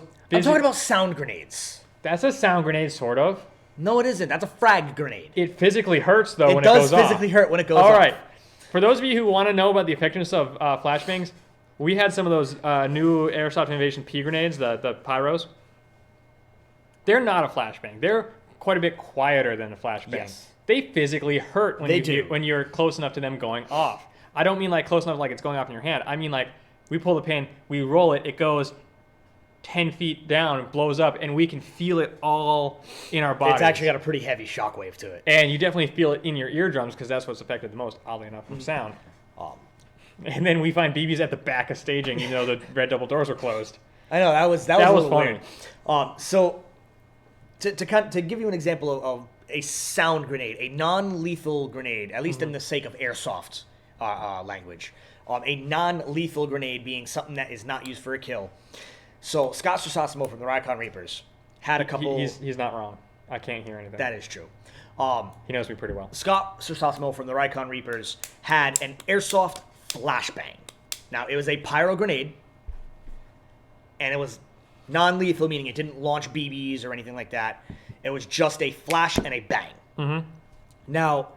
talking about sound grenades. That's a sound grenade, sort of. No, it isn't. That's a frag grenade. It physically hurts, though, It when does it goes physically off. hurt when it goes All off. right. For those of you who want to know about the effectiveness of flashbangs, we had some of those new Airsoft Innovation pea grenades, the pyros. They're not a flashbang. They're quite a bit quieter than a flashbang. Yes. They physically hurt when They do. when you're close enough to them going off. I don't mean like close enough like it's going off in your hand. I mean like we pull the pin, we roll it, it goes 10 feet down, it blows up, and we can feel it all in our bodies. It's actually got a pretty heavy shockwave to it. And you definitely feel it in your eardrums because that's what's affected the most, oddly enough, from sound. And then we find BBs at the back of staging, even though the red double doors were closed. I know that was a was little funny. weird. So to give you an example of a sound grenade, a non-lethal grenade, at least in the sake of airsoft language, a non-lethal grenade being something that is not used for a kill. So Scott Sosasimo from the Rikon Reapers had a couple. He's not wrong. I can't hear anything. That is true. He knows me pretty well. Scott Sosasimo from the Rikon Reapers had an airsoft flashbang. Now, it was a pyro grenade, and it was non-lethal, meaning it didn't launch BBs or anything like that. It was just a flash and a bang. Mm-hmm. Now,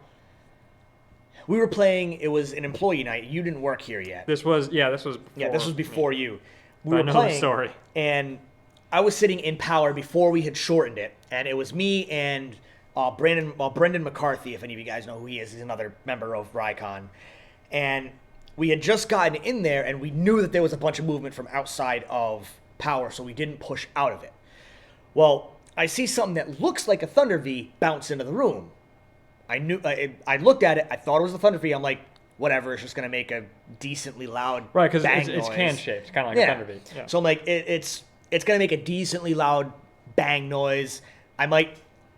we were playing, it was an employee night. You didn't work here yet. This was before This was before me. you. We But I were know the playing, story. and I was sitting in power before we had shortened it, and it was me and Brendan McCarthy, if any of you guys know who he is. He's another member of Rikon. And we had just gotten in there, and we knew that there was a bunch of movement from outside of power, so we didn't push out of it. Well, I see something that looks like a Thunder V bounce into the room. I looked at it, I thought it was a Thunder V. I'm like, whatever is just going to make a decently loud Right, because bang it's noise. can shaped, kind of like a thunder beat. Yeah. So I'm like, it's going to make a decently loud bang noise. I might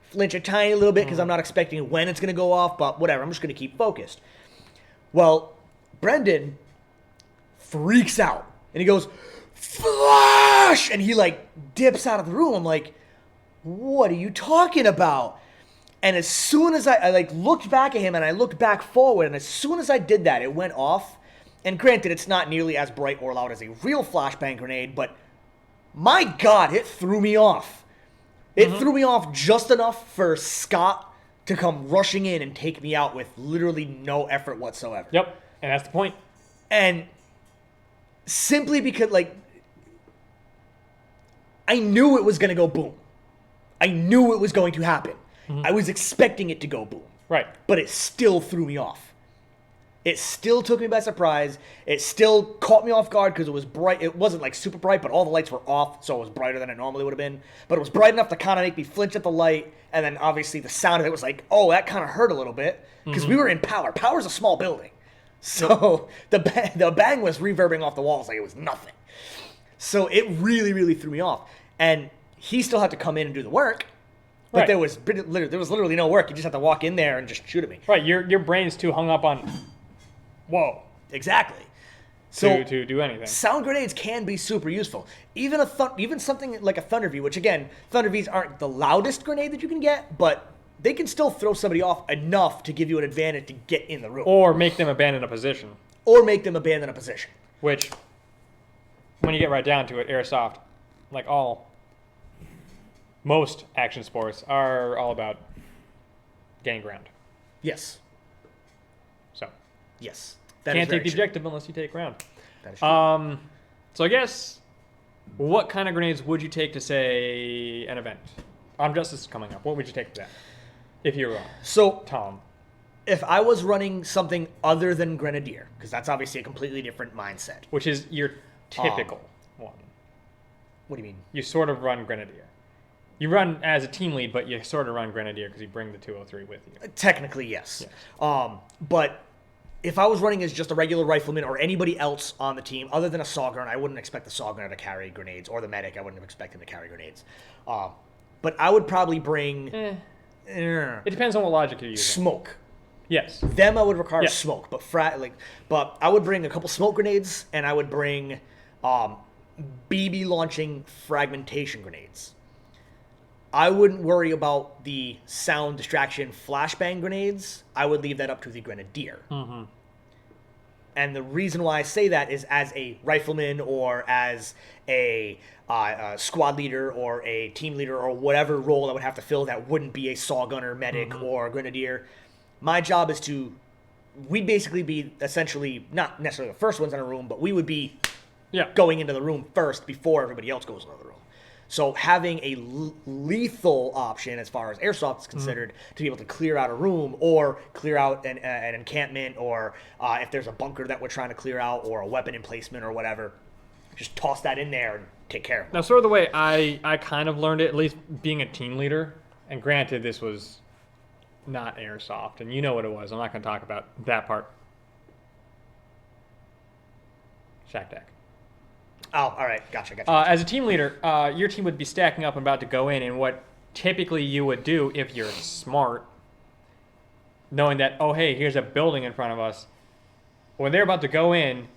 flinch a tiny little bit because I'm not expecting when it's going to go off, but whatever. I'm just going to keep focused. Well, Brendan freaks out and he goes, "Flash!" And he like dips out of the room. I'm like, "What are you talking about?" And as soon as I like looked back at him and I looked back forward, and as soon as I did that, it went off. And granted, it's not nearly as bright or loud as a real flashbang grenade, but my God, it threw me off. It threw me off just enough for Scott to come rushing in and take me out with literally no effort whatsoever. Yep, and that's the point. And simply because, like, I knew it was going to go boom. I knew it was going to happen. I was expecting it to go boom. Right. But it still threw me off. It still took me by surprise. It still caught me off guard because it was bright. It wasn't like super bright, but all the lights were off, so it was brighter than it normally would have been. But it was bright enough to kind of make me flinch at the light, and then obviously the sound of it was like, oh, that kind of hurt a little bit because we were in Power. Power's a small building, so the bang was reverbing off the walls like it was nothing. So it really, really threw me off, and he still had to come in and do the work. But Right. there was literally no work. You just had to walk in there and just shoot at me. Right, your brain's too hung up on, whoa, Exactly. So to do anything. sound grenades can be super useful. Even even something like a Thunder V, which again, Thunder Vs aren't the loudest grenade that you can get, but they can still throw somebody off enough to give you an advantage to get in the room. Or make them abandon a position, Or make them abandon a position. which, when you get right down to it, airsoft, like most action sports, are all about gaining ground. Yes. So, Yes. That can't is very take the true. objective unless you take ground. That is true. So I guess, what kind of grenades would you take to, say, an event? Armed Justice is coming up. What would you take for that? If you were So Tom. if I was running something other than Grenadier, because that's obviously a completely different mindset. Which is your typical one. What do you mean? You sort of run Grenadier. You run as a team lead, but you sort of run Grenadier because you bring the 203 with you. Technically, yes. But if I was running as just a regular rifleman or anybody else on the team, other than a saw gunner, I wouldn't expect the saw gunner to carry grenades, or the medic, I wouldn't expect him to carry grenades. But I would probably bring It depends on what logic you're using. smoke. Yes. Them I would require Yeah. smoke, but I would bring a couple smoke grenades, and I would bring BB launching fragmentation grenades. I wouldn't worry about the sound distraction flashbang grenades. I would leave that up to the Grenadier. And the reason why I say that is as a rifleman or as a squad leader or a team leader or whatever role I would have to fill that wouldn't be a saw gunner, medic, or Grenadier. My job is we'd basically be essentially not necessarily the first ones in a room, but we would be Yeah. going into the room first before everybody else goes into the room. So having a lethal option as far as airsoft is considered to be able to clear out a room or clear out an encampment or if there's a bunker that we're trying to clear out or a weapon emplacement or whatever, just toss that in there and take care of it. Now, sort of the way I kind of learned it, at least being a team leader, and granted this was not airsoft, and you know what it was. I'm not going to talk about that part. Shack Deck. Oh, all right. Gotcha. As a team leader, your team would be stacking up and about to go in, and what typically you would do if you're smart, knowing that, oh, hey, here's a building in front of us, when they're about to go in,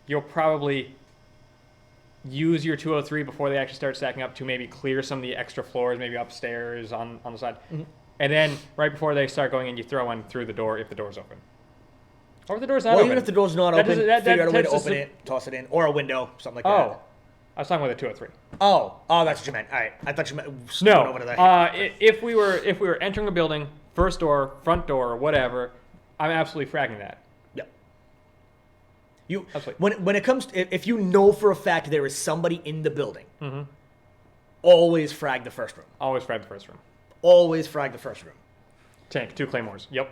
you'll probably use your 203 before they actually start stacking up to maybe clear some of the extra floors, maybe upstairs on the side. And then right before they start going in, you throw one through the door if the door's open. Or if the door's not Well, open. even if the door's not That open, doesn't- that figure out a way to tends open it, toss it in, or a window, something like that. Oh, I was talking with a 203. Oh, that's what you meant. All right, I thought you meant No, going over to that. if we were entering a building, first door, front door, or whatever, I'm absolutely fragging that. Yep. You Absolutely. when it comes to, if you know for a fact there is somebody in the building, always frag the first room. Always frag the first room. Always frag the first room. Tank, 2 claymores. Yep.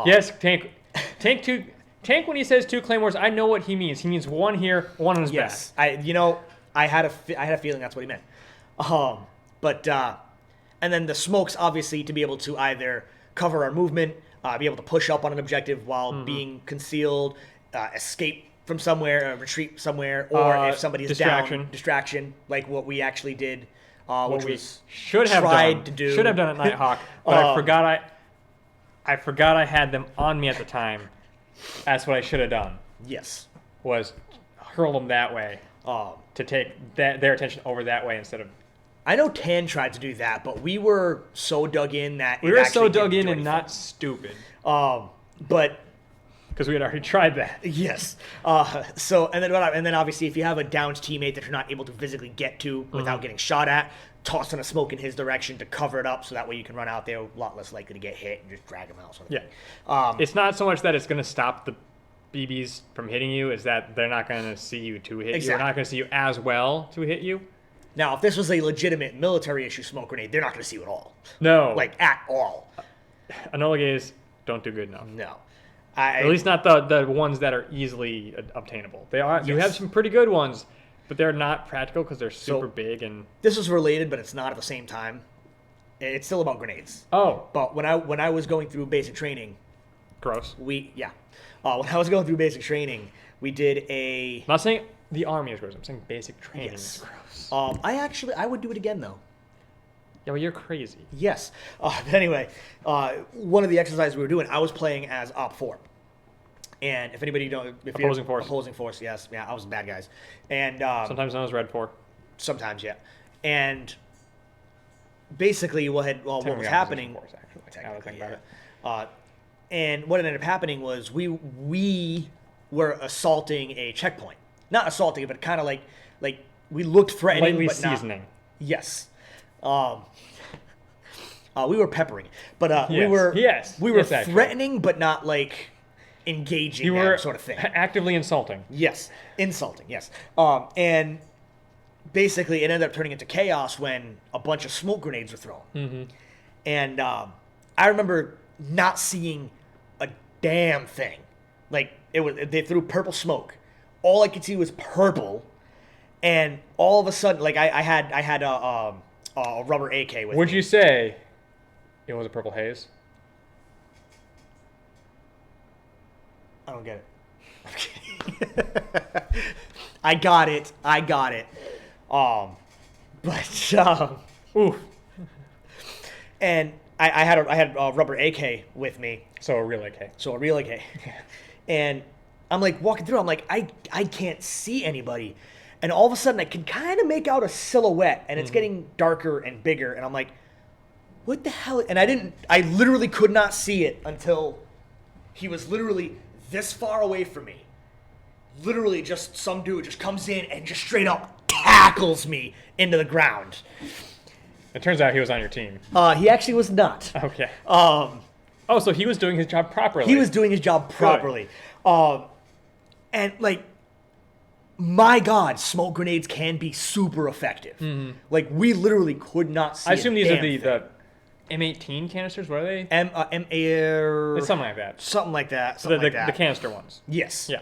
Yes, tank. Tank. When he says 2 claymores, I know what he means. He means one here, one on his Yes, back. I had a feeling that's what he meant. And then the smokes obviously to be able to either cover our movement, be able to push up on an objective while Mm-hmm. being concealed, escape from somewhere, retreat somewhere, or if somebody is down, distraction, like what we actually did, which we was should have tried to do. Should have done at Nighthawk, but I forgot I had them on me at the time. That's what I should have done. Yes. Was hurl them that way to take their attention over that way instead of. I know Tan tried to do that, but we were so dug in that We it were actually so dug didn't in do and anything. not stupid But because we had already tried that. yes. So and then obviously if you have a downed teammate that you're not able to physically get to without getting shot at, toss in a smoke in his direction to cover it up, so that way you can run out there a lot less likely to get hit and just drag him out. Sort of Yeah. thing. It's not so much that it's going to stop the BBs from hitting you, is that they're not going to see you to hit you. They're Exactly. not going to see you as well to hit you. Now, if this was a legitimate military issue smoke grenade, they're not going to see you at all. No. Like at all. Enola Gays don't do good enough. No. At least not the ones that are easily obtainable. They are. You Yes. have some pretty good ones, but they're not practical because they're super So- big and. This is related, but it's not at the same time. It's still about grenades. Oh, But when I was going through basic training, gross. when I was going through basic training, we did a. I'm not saying the army is gross. I'm saying basic training Yes. is gross. I would do it again though. Yeah, well, you're crazy. Yes. But anyway, one of the exercises we were doing, I was playing as Op 4. And if anybody don't, if you're- Opposing force. Opposing force, yes, yeah, I was bad guys, and Sometimes known as Red 4. sometimes, yeah, and basically what was Technically happening, opposition force, actually. Now that I think technically, about it. and what ended up happening was we were assaulting a checkpoint, not assaulting it, but kind of like we looked threatening, Lightly but not. seasoning. Yes. We were peppering, but we Yes. were Yes. we were Yes, actually. threatening, but not like engaging You them were sort of thing. actively insulting. Yes, insulting. Yes, and basically it ended up turning into chaos when a bunch of smoke grenades were thrown. Mm-hmm. And I remember not seeing a damn thing. Like they threw purple smoke. All I could see was purple, and all of a sudden, like I had a rubber AK with Would me. you say it was a purple haze? I don't get it. I'm kidding. I got it. But Oof. and I had a rubber AK with me, So a real AK. so a real AK, and I'm like walking through. I'm like I can't see anybody, and all of a sudden I can kind of make out a silhouette, and it's getting darker and bigger, and I'm like, what the hell? And I literally could not see it until he was literally this far away from me. Literally, just some dude just comes in and just straight up tackles me into the ground. It turns out he was on your team. He actually was not. Okay. Um, Oh, so he was doing his job properly. he was doing his job properly. And like, my God, smoke grenades can be super effective. Like, we literally could not see. I assume a these are damn thing. the M18 canisters. What are they? It's It's something like that. something like that. The, Something like that. the canister ones. Yes. Yeah.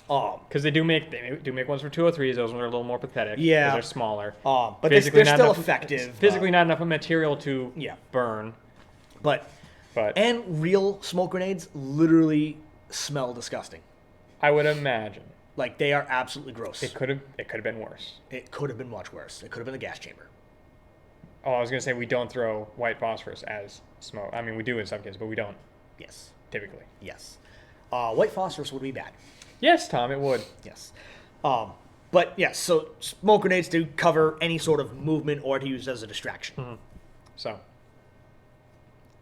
Because Because they do make ones for 203s. Those ones are a little more pathetic. Yeah. Because they're smaller. but Physically they're not still enough- effective. Physically not enough of material to Yeah. burn. But But and real smoke grenades literally smell disgusting. I would imagine Like, they are absolutely gross. it could have been worse. It could have been much worse. It could have been the gas chamber. Oh, I was gonna say we don't throw white phosphorus as smoke. I mean, we do in some cases, but we don't Yes. typically. Yes. White phosphorus would be bad. Yes, Tom, it would. Yes. But yes, so smoke grenades do cover any sort of movement or to use as a distraction. So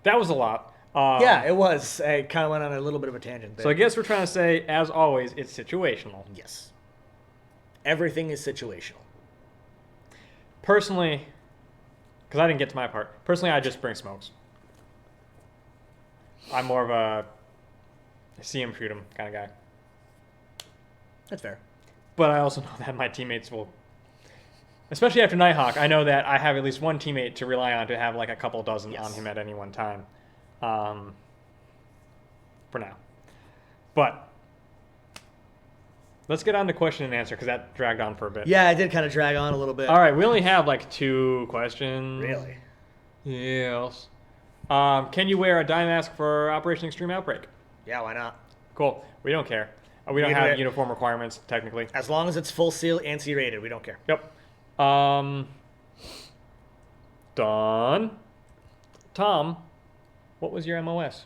that was a lot. Yeah, it was. I kind of went on a little bit of a tangent there. So I guess we're trying to say, as always, it's situational. Yes. Everything is situational. Personally, because I didn't get to my part. Personally, I just bring smokes. I'm more of a see him, shoot him kind of guy. That's fair. But I also know that my teammates will, especially after Nighthawk, I know that I have at least one teammate to rely on to have like a couple dozen Yes. on him at any one time. For now. But let's get on to question and answer because that dragged on for a bit. Yeah, I did kind of drag on a little bit. All right, we only have like 2 questions. Really? Yes. Can you wear a dye mask for Operation Extreme Outbreak? Yeah, why not? Cool. We don't care. We don't Either have way- uniform requirements, technically. As long as it's full seal and C-rated, we don't care. Yep. Done. Tom, what was your MOS?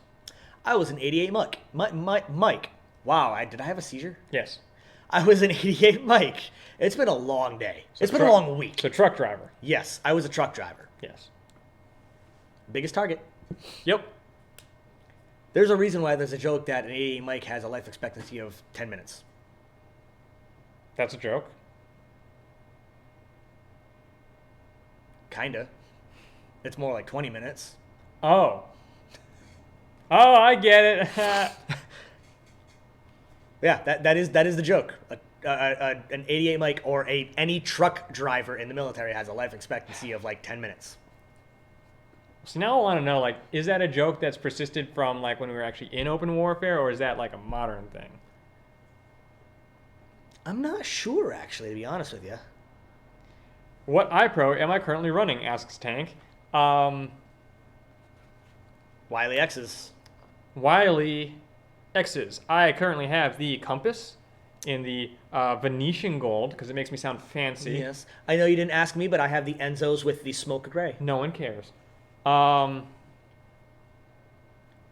I was an 88 Mike. Mike. Wow, did I have a seizure? Yes. I was an 88 Mike. It's been a long day. So It's been a long week. So truck driver. Yes, I was a truck driver. Yes. Biggest target. Yep. There's a reason why there's a joke that an 88 Mike has a life expectancy of 10 minutes. That's a joke. Kinda. It's more like 20 minutes. Oh. Oh, I get it. Yeah, that is the joke. An 88 Mike or any truck driver in the military has a life expectancy of like 10 minutes. So now I want to know, like, is that a joke that's persisted from, like, when we were actually in open warfare, or is that, like, a modern thing? I'm not sure, actually, to be honest with you. What iPro am I currently running, asks Tank. Wiley X's. Wiley X's. I currently have the Compass in the Venetian Gold, because it makes me sound fancy. Yes. I know you didn't ask me, but I have the Enzos with the Smoke Gray. No one cares.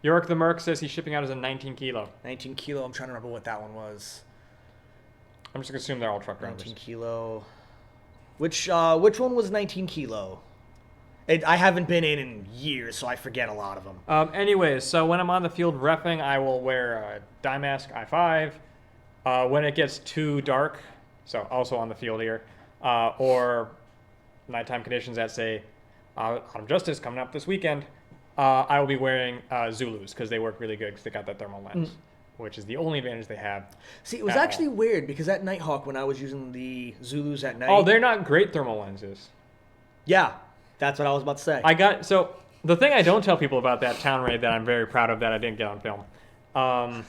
York the Merc says he's shipping out as a 19 kilo. 19 kilo. I'm trying to remember what that one was. I'm just going to assume they're all truck drivers. 19 kilo. Which one was 19 kilo? I haven't been in years, so I forget a lot of them. Anyways, so when I'm on the field reffing, I will wear a dye mask I5. When it gets too dark, so also on the field here, or nighttime conditions that say Autumn Justice coming up this weekend, I will be wearing Zulus because they work really good because they got that thermal lens, which is the only advantage they have. See, it was at actually all. weird because at Nighthawk, when I was using the Zulus at night... Oh, they're not great thermal lenses. Yeah, that's what I was about to say. So the thing I don't tell people about that town raid that I'm very proud of that I didn't get on film,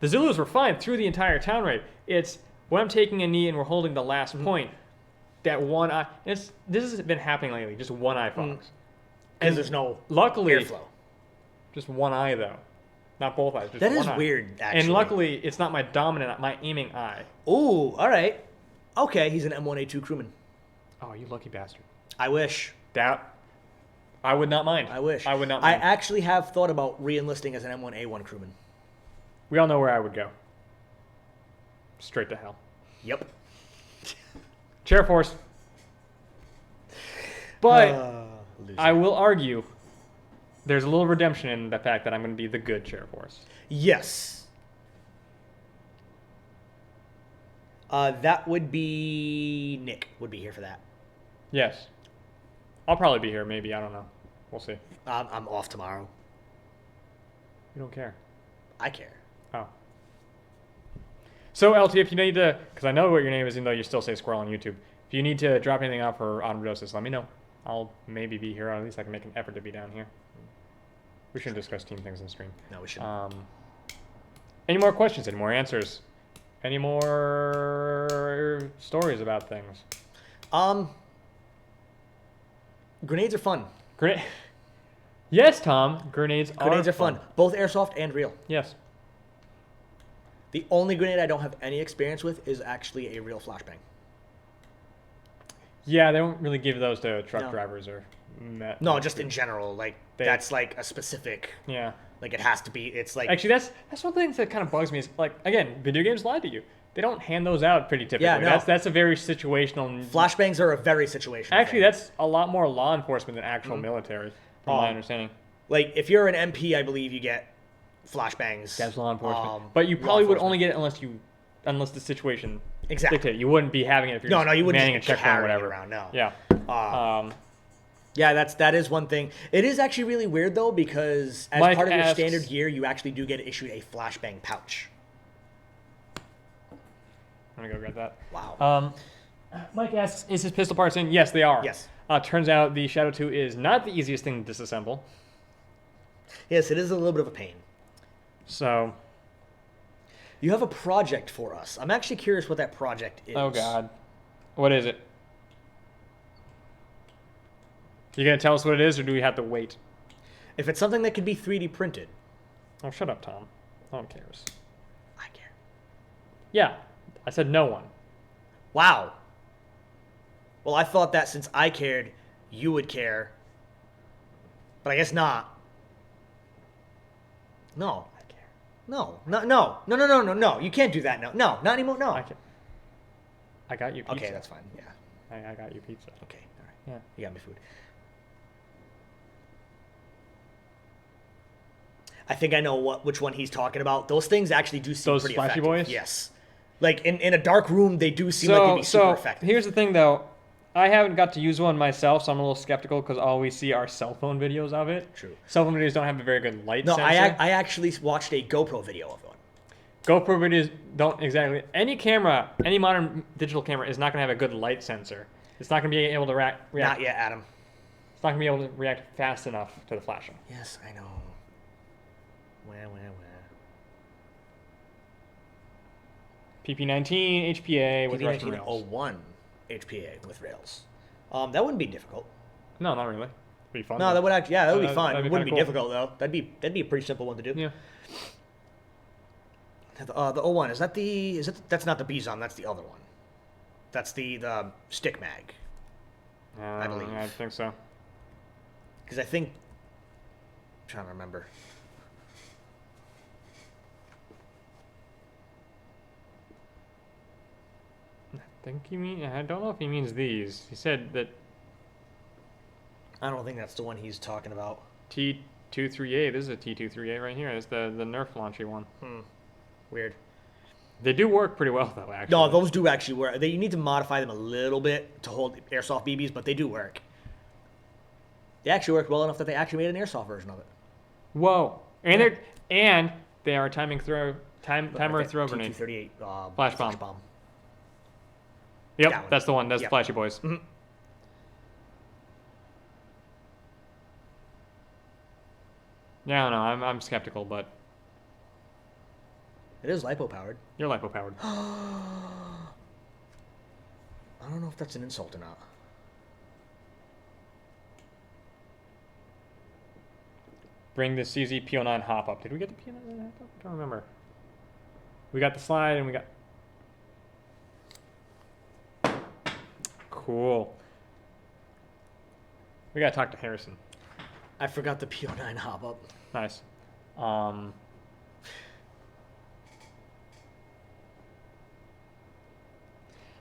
the Zulus were fine through the entire town raid. It's when I'm taking a knee and we're holding the last point, that one eye. This has been happening lately. Just one eye fogs. Because there's no Luckily, airflow. just one eye though, not both eyes. Just That one is eye. weird, actually. And luckily, it's not my dominant, my aiming eye. Ooh, all right. Okay, he's an M1A2 crewman. Oh, you lucky bastard. I wish. That I would not mind. I wish. I would not I mind. actually have thought about re-enlisting as an M1A1 crewman. We all know where I would go. Straight to hell. Yep. Chair Force. But Loser. I will argue there's a little redemption in the fact that I'm going to be the good Chair Force. Yes. That would be... Nick would be here for that. Yes. I'll probably be here, maybe. I don't know. We'll see. I'm off tomorrow. You don't care. I care. Oh. So, LT, if you need to, because I know what your name is, even though you still say Squirrel on YouTube, if you need to drop anything out for Autumn Justice, let me know. I'll maybe be here, or at least I can make an effort to be down here. We shouldn't discuss team things in stream. No, we shouldn't. Any more questions? Any more answers? Any more stories about things? Grenades are fun. Yes, Tom. Grenades Grenades are fun. Both airsoft and real. Yes. The only grenade I don't have any experience with is actually a real flashbang. Yeah, they don't really give those to truck No. drivers or... No, just in general. Like, They- that's like a specific... Yeah. Like, it has to be... It's like... Actually, that's one thing that kind of bugs me is, like, again, video games lie to you. They don't hand those out pretty typically. Yeah, no. That's a very situational... Flashbangs are a very situational Actually, thing. that's a lot more law enforcement than actual military, from my understanding. Like, if you're an MP, I believe you get flashbangs. That's law enforcement. But But you probably would only get it unless the situation Exactly. dictated. You wouldn't be having it if you're No, you wouldn't manning a just checkpoint or carry it whatever. around, no. Yeah. Yeah, that is one thing. It is actually really weird, though, because as Mike part of your asks- standard gear, you actually do get issued a flashbang pouch. I'm gonna go grab that. Wow. Mike asks, is his pistol parts in? Yes, they are. Yes. Turns out the Shadow 2 is not the easiest thing to disassemble. Yes, it is a little bit of a pain. So, You have a project for us. I'm actually curious what that project is. oh god. What is it? You gonna tell us what it is, or do we have to wait? If it's something that could be 3D printed, Oh, shut up, Tom. No one cares. I care. Yeah, I said no one. Wow. Well, I thought that since I cared, you would care. But I guess not. No. I care. No. You can't do that now. No, not anymore. No. I care. I got you pizza. Okay, that's fine. Yeah. I got you pizza. Okay. All right. Yeah. You got me food. I think I know which one he's talking about. Those things actually do seem Those pretty splashy effective. boys? Yes. Like in a dark room, they do seem like they'd be super effective. Here's the thing, though. I haven't got to use one myself, so I'm a little skeptical because all we see are cell phone videos of it. True. Cell phone videos don't have a very good light No, sensor. I actually watched a GoPro video of one. GoPro videos don't exactly. Any camera, any modern digital camera is not going to have a good light sensor. It's not going to be able to react. Not yet, Adam. It's not going to be able to react fast enough to the flashing. Yes, I know. Wah. PP19 HPA with Russian rails. 01 HPA with rails. That wouldn't be difficult. No, not really. It'd be fun. No, though. that would actually, that would be fun. that'd It be wouldn't be kinda difficult though. That'd be a pretty simple one to do. Yeah. The 01 is that the that's not the Bizon, that's the other one. That's the stick mag. I believe. I think so. Because I think, I'm trying to remember. I think you mean. I don't know if he means these. He said that I don't think that's the one he's talking about. T23A. This is a T23A right here. It's the Nerf launchy one. Weird. They do work pretty well though. Actually. No, those do actually work. You need to modify them a little bit to hold airsoft BBs, but they do work. They actually work well enough that they actually made an airsoft version of it. Whoa! And they are timer throw grenade. T238 Flash bomb. Yep, That one. that's the one. That's Yep. Flashy Boys. Mhm. Yeah, I don't know. I'm skeptical, but It is lipo powered. you're lipo powered. I don't know if that's an insult or not. Bring the CZ P09 hop up. Did we get the P09 hop up? I don't remember. We got the slide and we got. Cool. We gotta talk to Harrison. I forgot the PO9 hop up. Nice.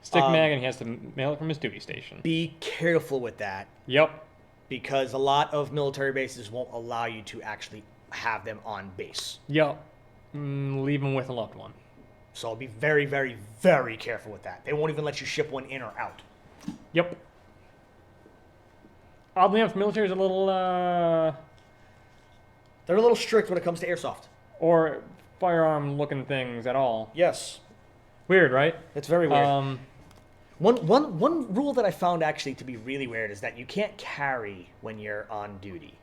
Stick mag, and he has to mail it from his duty station. Be careful with that Yep. because a lot of military bases won't allow you to actually have them on base. Yep. Leave him with a loved one. So be very, very, very careful with that. They won't even let you ship one in or out. Yep. Oddly enough, military is a little, They're a little strict when it comes to airsoft. or firearm-looking things at all. Yes. Weird, right? It's very weird. One rule that I found actually to be really weird is that you can't carry when you're on duty.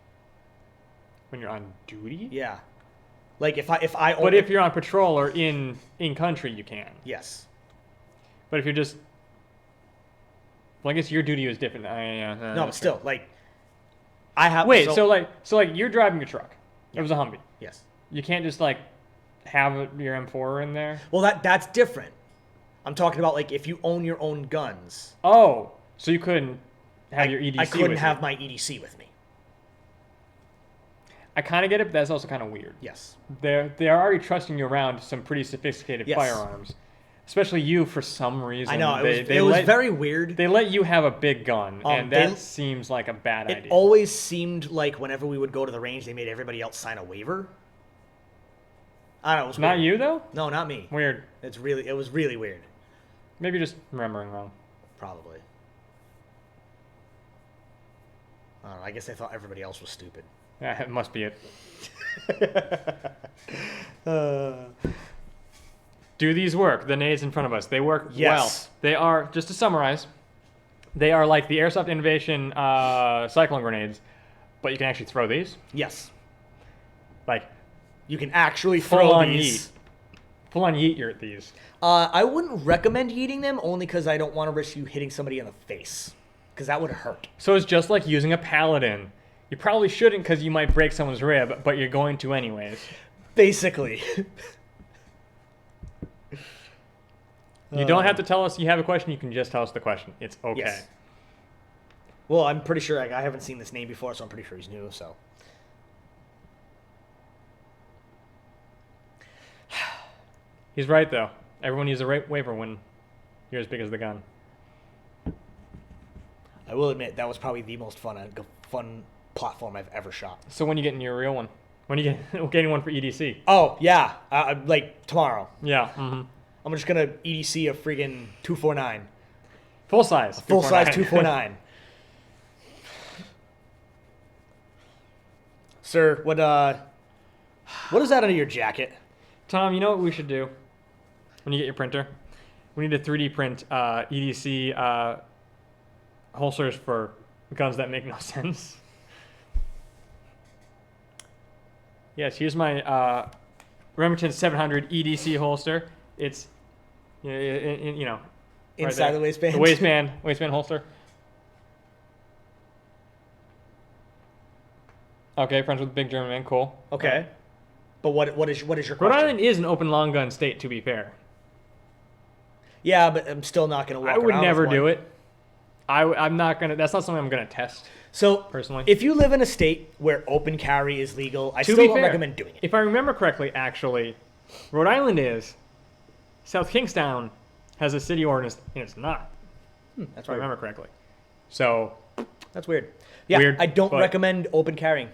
When you're on duty? Yeah. Like if I But only, if you're on patrol or in country, you can. yes. But if you're just, well, I guess your duty is different. No, but still, like I have. Wait, so like you're driving a truck. It was a Humvee. Yes. You can't just like have your M4 in there. Well, that's different. I'm talking about like if you own your own guns. Oh, so you couldn't have your EDC. I couldn't with have you. my EDC with me. I kind of get it, but that's also kind of weird. Yes. They're already trusting you around some pretty sophisticated Yes. firearms, especially you for some reason. I know They it was let- very weird. They let you have a big gun, and that they- seems like a bad It idea. always seemed like whenever we would go to the range, they made everybody else sign a waiver. I don't know. It was Not weird. you though. No, not me. Weird. It was really weird. Maybe just remembering wrong. Probably. I don't know. I guess I thought everybody else was stupid. Yeah, it must be it. Do these work? The nades in front of us. They work Yes. well. They are, just to summarize, they are like the Airsoft Innovation cyclone grenades, but you can actually throw these. Yes. Like, You can actually full throw on these. yeet. Full on yeet your these. I wouldn't recommend eating them only because I don't want to risk you hitting somebody in the face. because that would hurt. So it's just like using a paladin. You probably shouldn't because you might break someone's rib, but you're going to anyways. Basically. You don't have to tell us you have a question. You can just tell us the question. It's okay. Yes. Well, I'm pretty sure I haven't seen this name before, so I'm pretty sure he's new. So. He's right though. Everyone uses a waiver when you're as big as the gun. I will admit that was probably the most fun platform I've ever shot. So when you getting your real one? When you getting one for EDC? Oh yeah, like tomorrow. Yeah. Mm-hmm. I'm just gonna EDC a friggin' 249. Full size. Full size 249. Sir, what is that under your jacket? Tom, you know what we should do when you get your printer? We need to 3D print EDC holsters for guns that make no sense. Yes, here's my Remington 700 EDC holster. It's, you know, Inside right the waistband? The waistband holster. Okay, friends with Big German Man, cool. Okay. But what is your Rhode question? Island is an open long gun state, to be fair. Yeah, but I'm still not gonna walk I would around never with do one. it. I'm not gonna. That's not something I'm gonna test. So Personally. if you live in a state where open carry is legal, I To still be don't fair, recommend doing it. If I remember correctly, actually, Rhode Island is. South Kingstown has a city ordinance, and it's not. That's If I weird. remember correctly. So That's weird. Yeah, Weird, I don't but- recommend open carrying.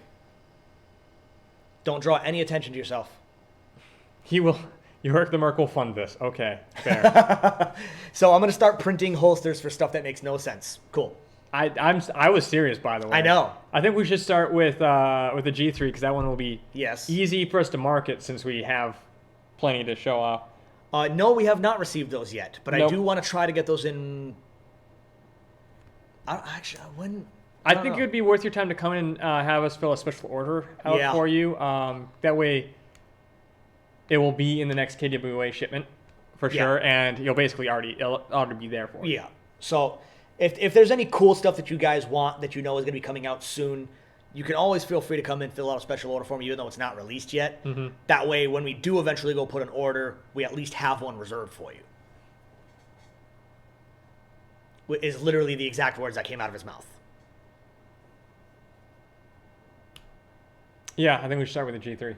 Don't draw any attention to yourself. he will. York the Merc will fund this. Okay, fair. So I'm gonna start printing holsters for stuff that makes no sense. Cool. I was serious, by the way. I know. I think we should start with the G3 because that one will be Yes. easy for us to market since we have plenty to show off. No, we have not received those yet, but I Nope. do want to try to get those in. Actually, when? I don't think know. it would be worth your time to come in and have us fill a special order out Yeah. for you. That way, it will be in the next KWA shipment for Yeah. sure, and you'll basically it'll already be there for you. Yeah. So if there's any cool stuff that you guys want that you know is going to be coming out soon, you can always feel free to come in, fill out a special order form, even though it's not released yet. Mm-hmm. That way, when we do eventually go put an order, we at least have one reserved for you. Is literally the exact words that came out of his mouth. Yeah, I think we should start with the G3.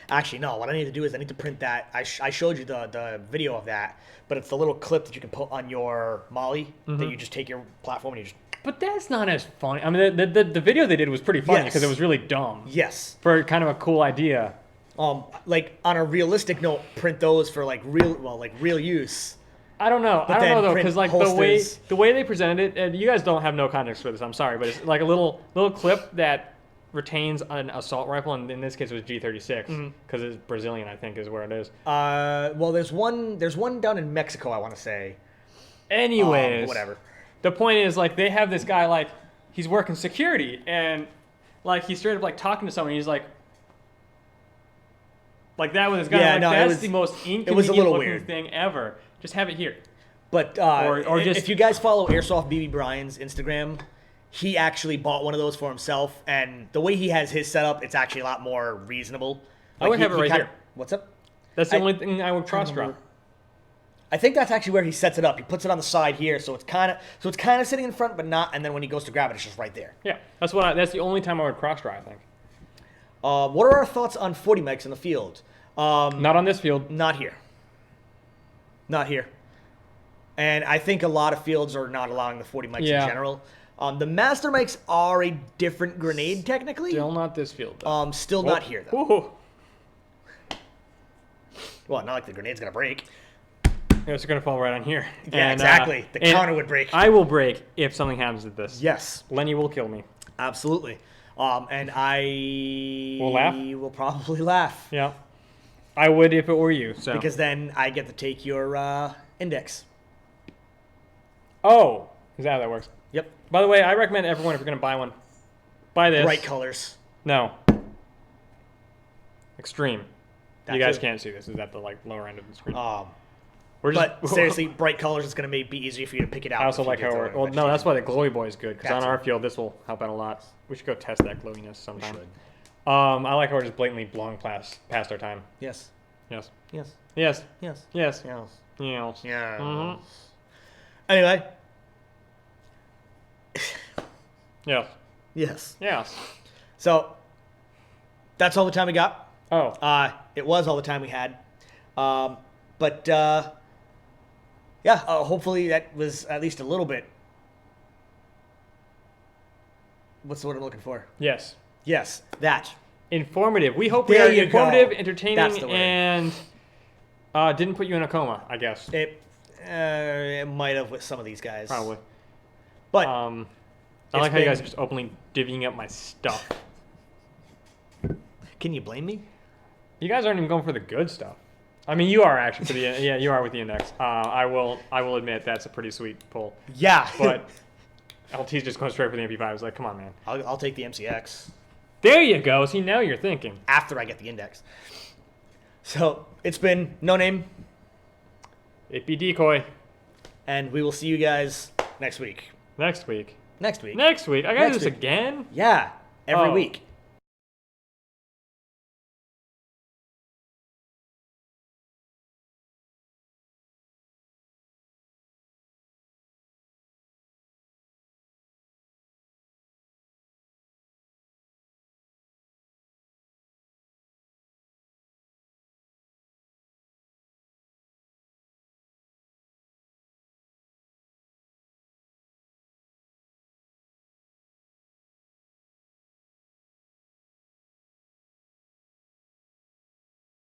Actually, no. What I need to do is I need to print that. I showed you the video of that, but it's the little clip that you can put on your Molly Mm-hmm. that you just take your platform and you just... But that's not as funny. I mean, the video they did was pretty funny Yes. because it was really dumb Yes. for kind of a cool idea. Like on a realistic note, print those for like real use. I don't know. But I don't know then though, print because like holsters. the way they presented it, and you guys don't have no context for this. I'm sorry, but it's like a little clip that retains an assault rifle, and in this case it was G36 because it's Brazilian, I think, is where it is. Well, there's one down in Mexico, I want to say. Anyways, Whatever. The point is, like, they have this guy, like, he's working security, and like he's straight up like talking to someone. He's like that with his gun. Yeah, like, no, it that's was- the most it was a inconvenient little looking weird. thing ever. Just have it here. But Or just- if you guys follow Airsoft BB Brian's Instagram, he actually bought one of those for himself, and the way he has his setup, it's actually a lot more reasonable. I would have it right here. What's up? That's the I- only thing I would cross remember. drop. I think that's actually where he sets it up. He puts it on the side here, so it's kind of sitting in front, but not. And then when he goes to grab it, it's just right there. Yeah, that's the only time I would cross dry. I think. What are our thoughts on 40 mics in the field? Not on this field. Not here. Not here. And I think a lot of fields are not allowing the 40 mics Yeah. in general. The master mics are a different grenade technically. Still not this field. Though. Still not here though. Ooh. Well, not like the grenade's gonna break. It's gonna fall right on here. Yeah, And, exactly. The and counter would break. I will break if something happens with this. Yes, Lenny will kill me. absolutely. And I Will laugh? will probably laugh Yeah. I would if it were you. So. because then I get to take your index. Oh, is that how that works? Yep. By the way, I recommend everyone if you're gonna buy one, buy this. Bright colors. No. Extreme. That You guys too. can't see this. Is at the like lower end of the screen. We're just, But seriously, bright colors is going to be easier for you to pick it out. I also if you like do how throw we're, in well, no, vegetation. that's why the glowy boy is good, because on Gotcha. our field, this will help out a lot. We should go test that glowiness We sometime. should. I like how we're just blatantly blowing past our time. Yes. Yes. Yes. Yes. Yes. Yes. Yes. Yes. Yeah. Mhm. Anyway. Yes. Yes. Yes. So that's all the time we got. Oh. It was all the time we had. But hopefully that was at least a little bit. What's the word I'm looking for? Yes. Yes, that. Informative. We hope There we you are informative, go. entertaining, That's the word. and didn't put you in a coma, I guess. It might have with some of these guys. Probably. But I it's like how you guys been- are just openly divvying up my stuff. can you blame me? You guys aren't even going for the good stuff. I mean, you are actually for the yeah, you are with the index. I will admit that's a pretty sweet pull. Yeah. But LT's just going straight for the MP5. It's like, come on, man. I'll take the MCX There you go. See, now you're thinking. after I get the index. So it's been No Name, It be decoy and we will see you guys next week. next week. Next week. Next week. I gotta Next do this week. again. Yeah, every Oh. week.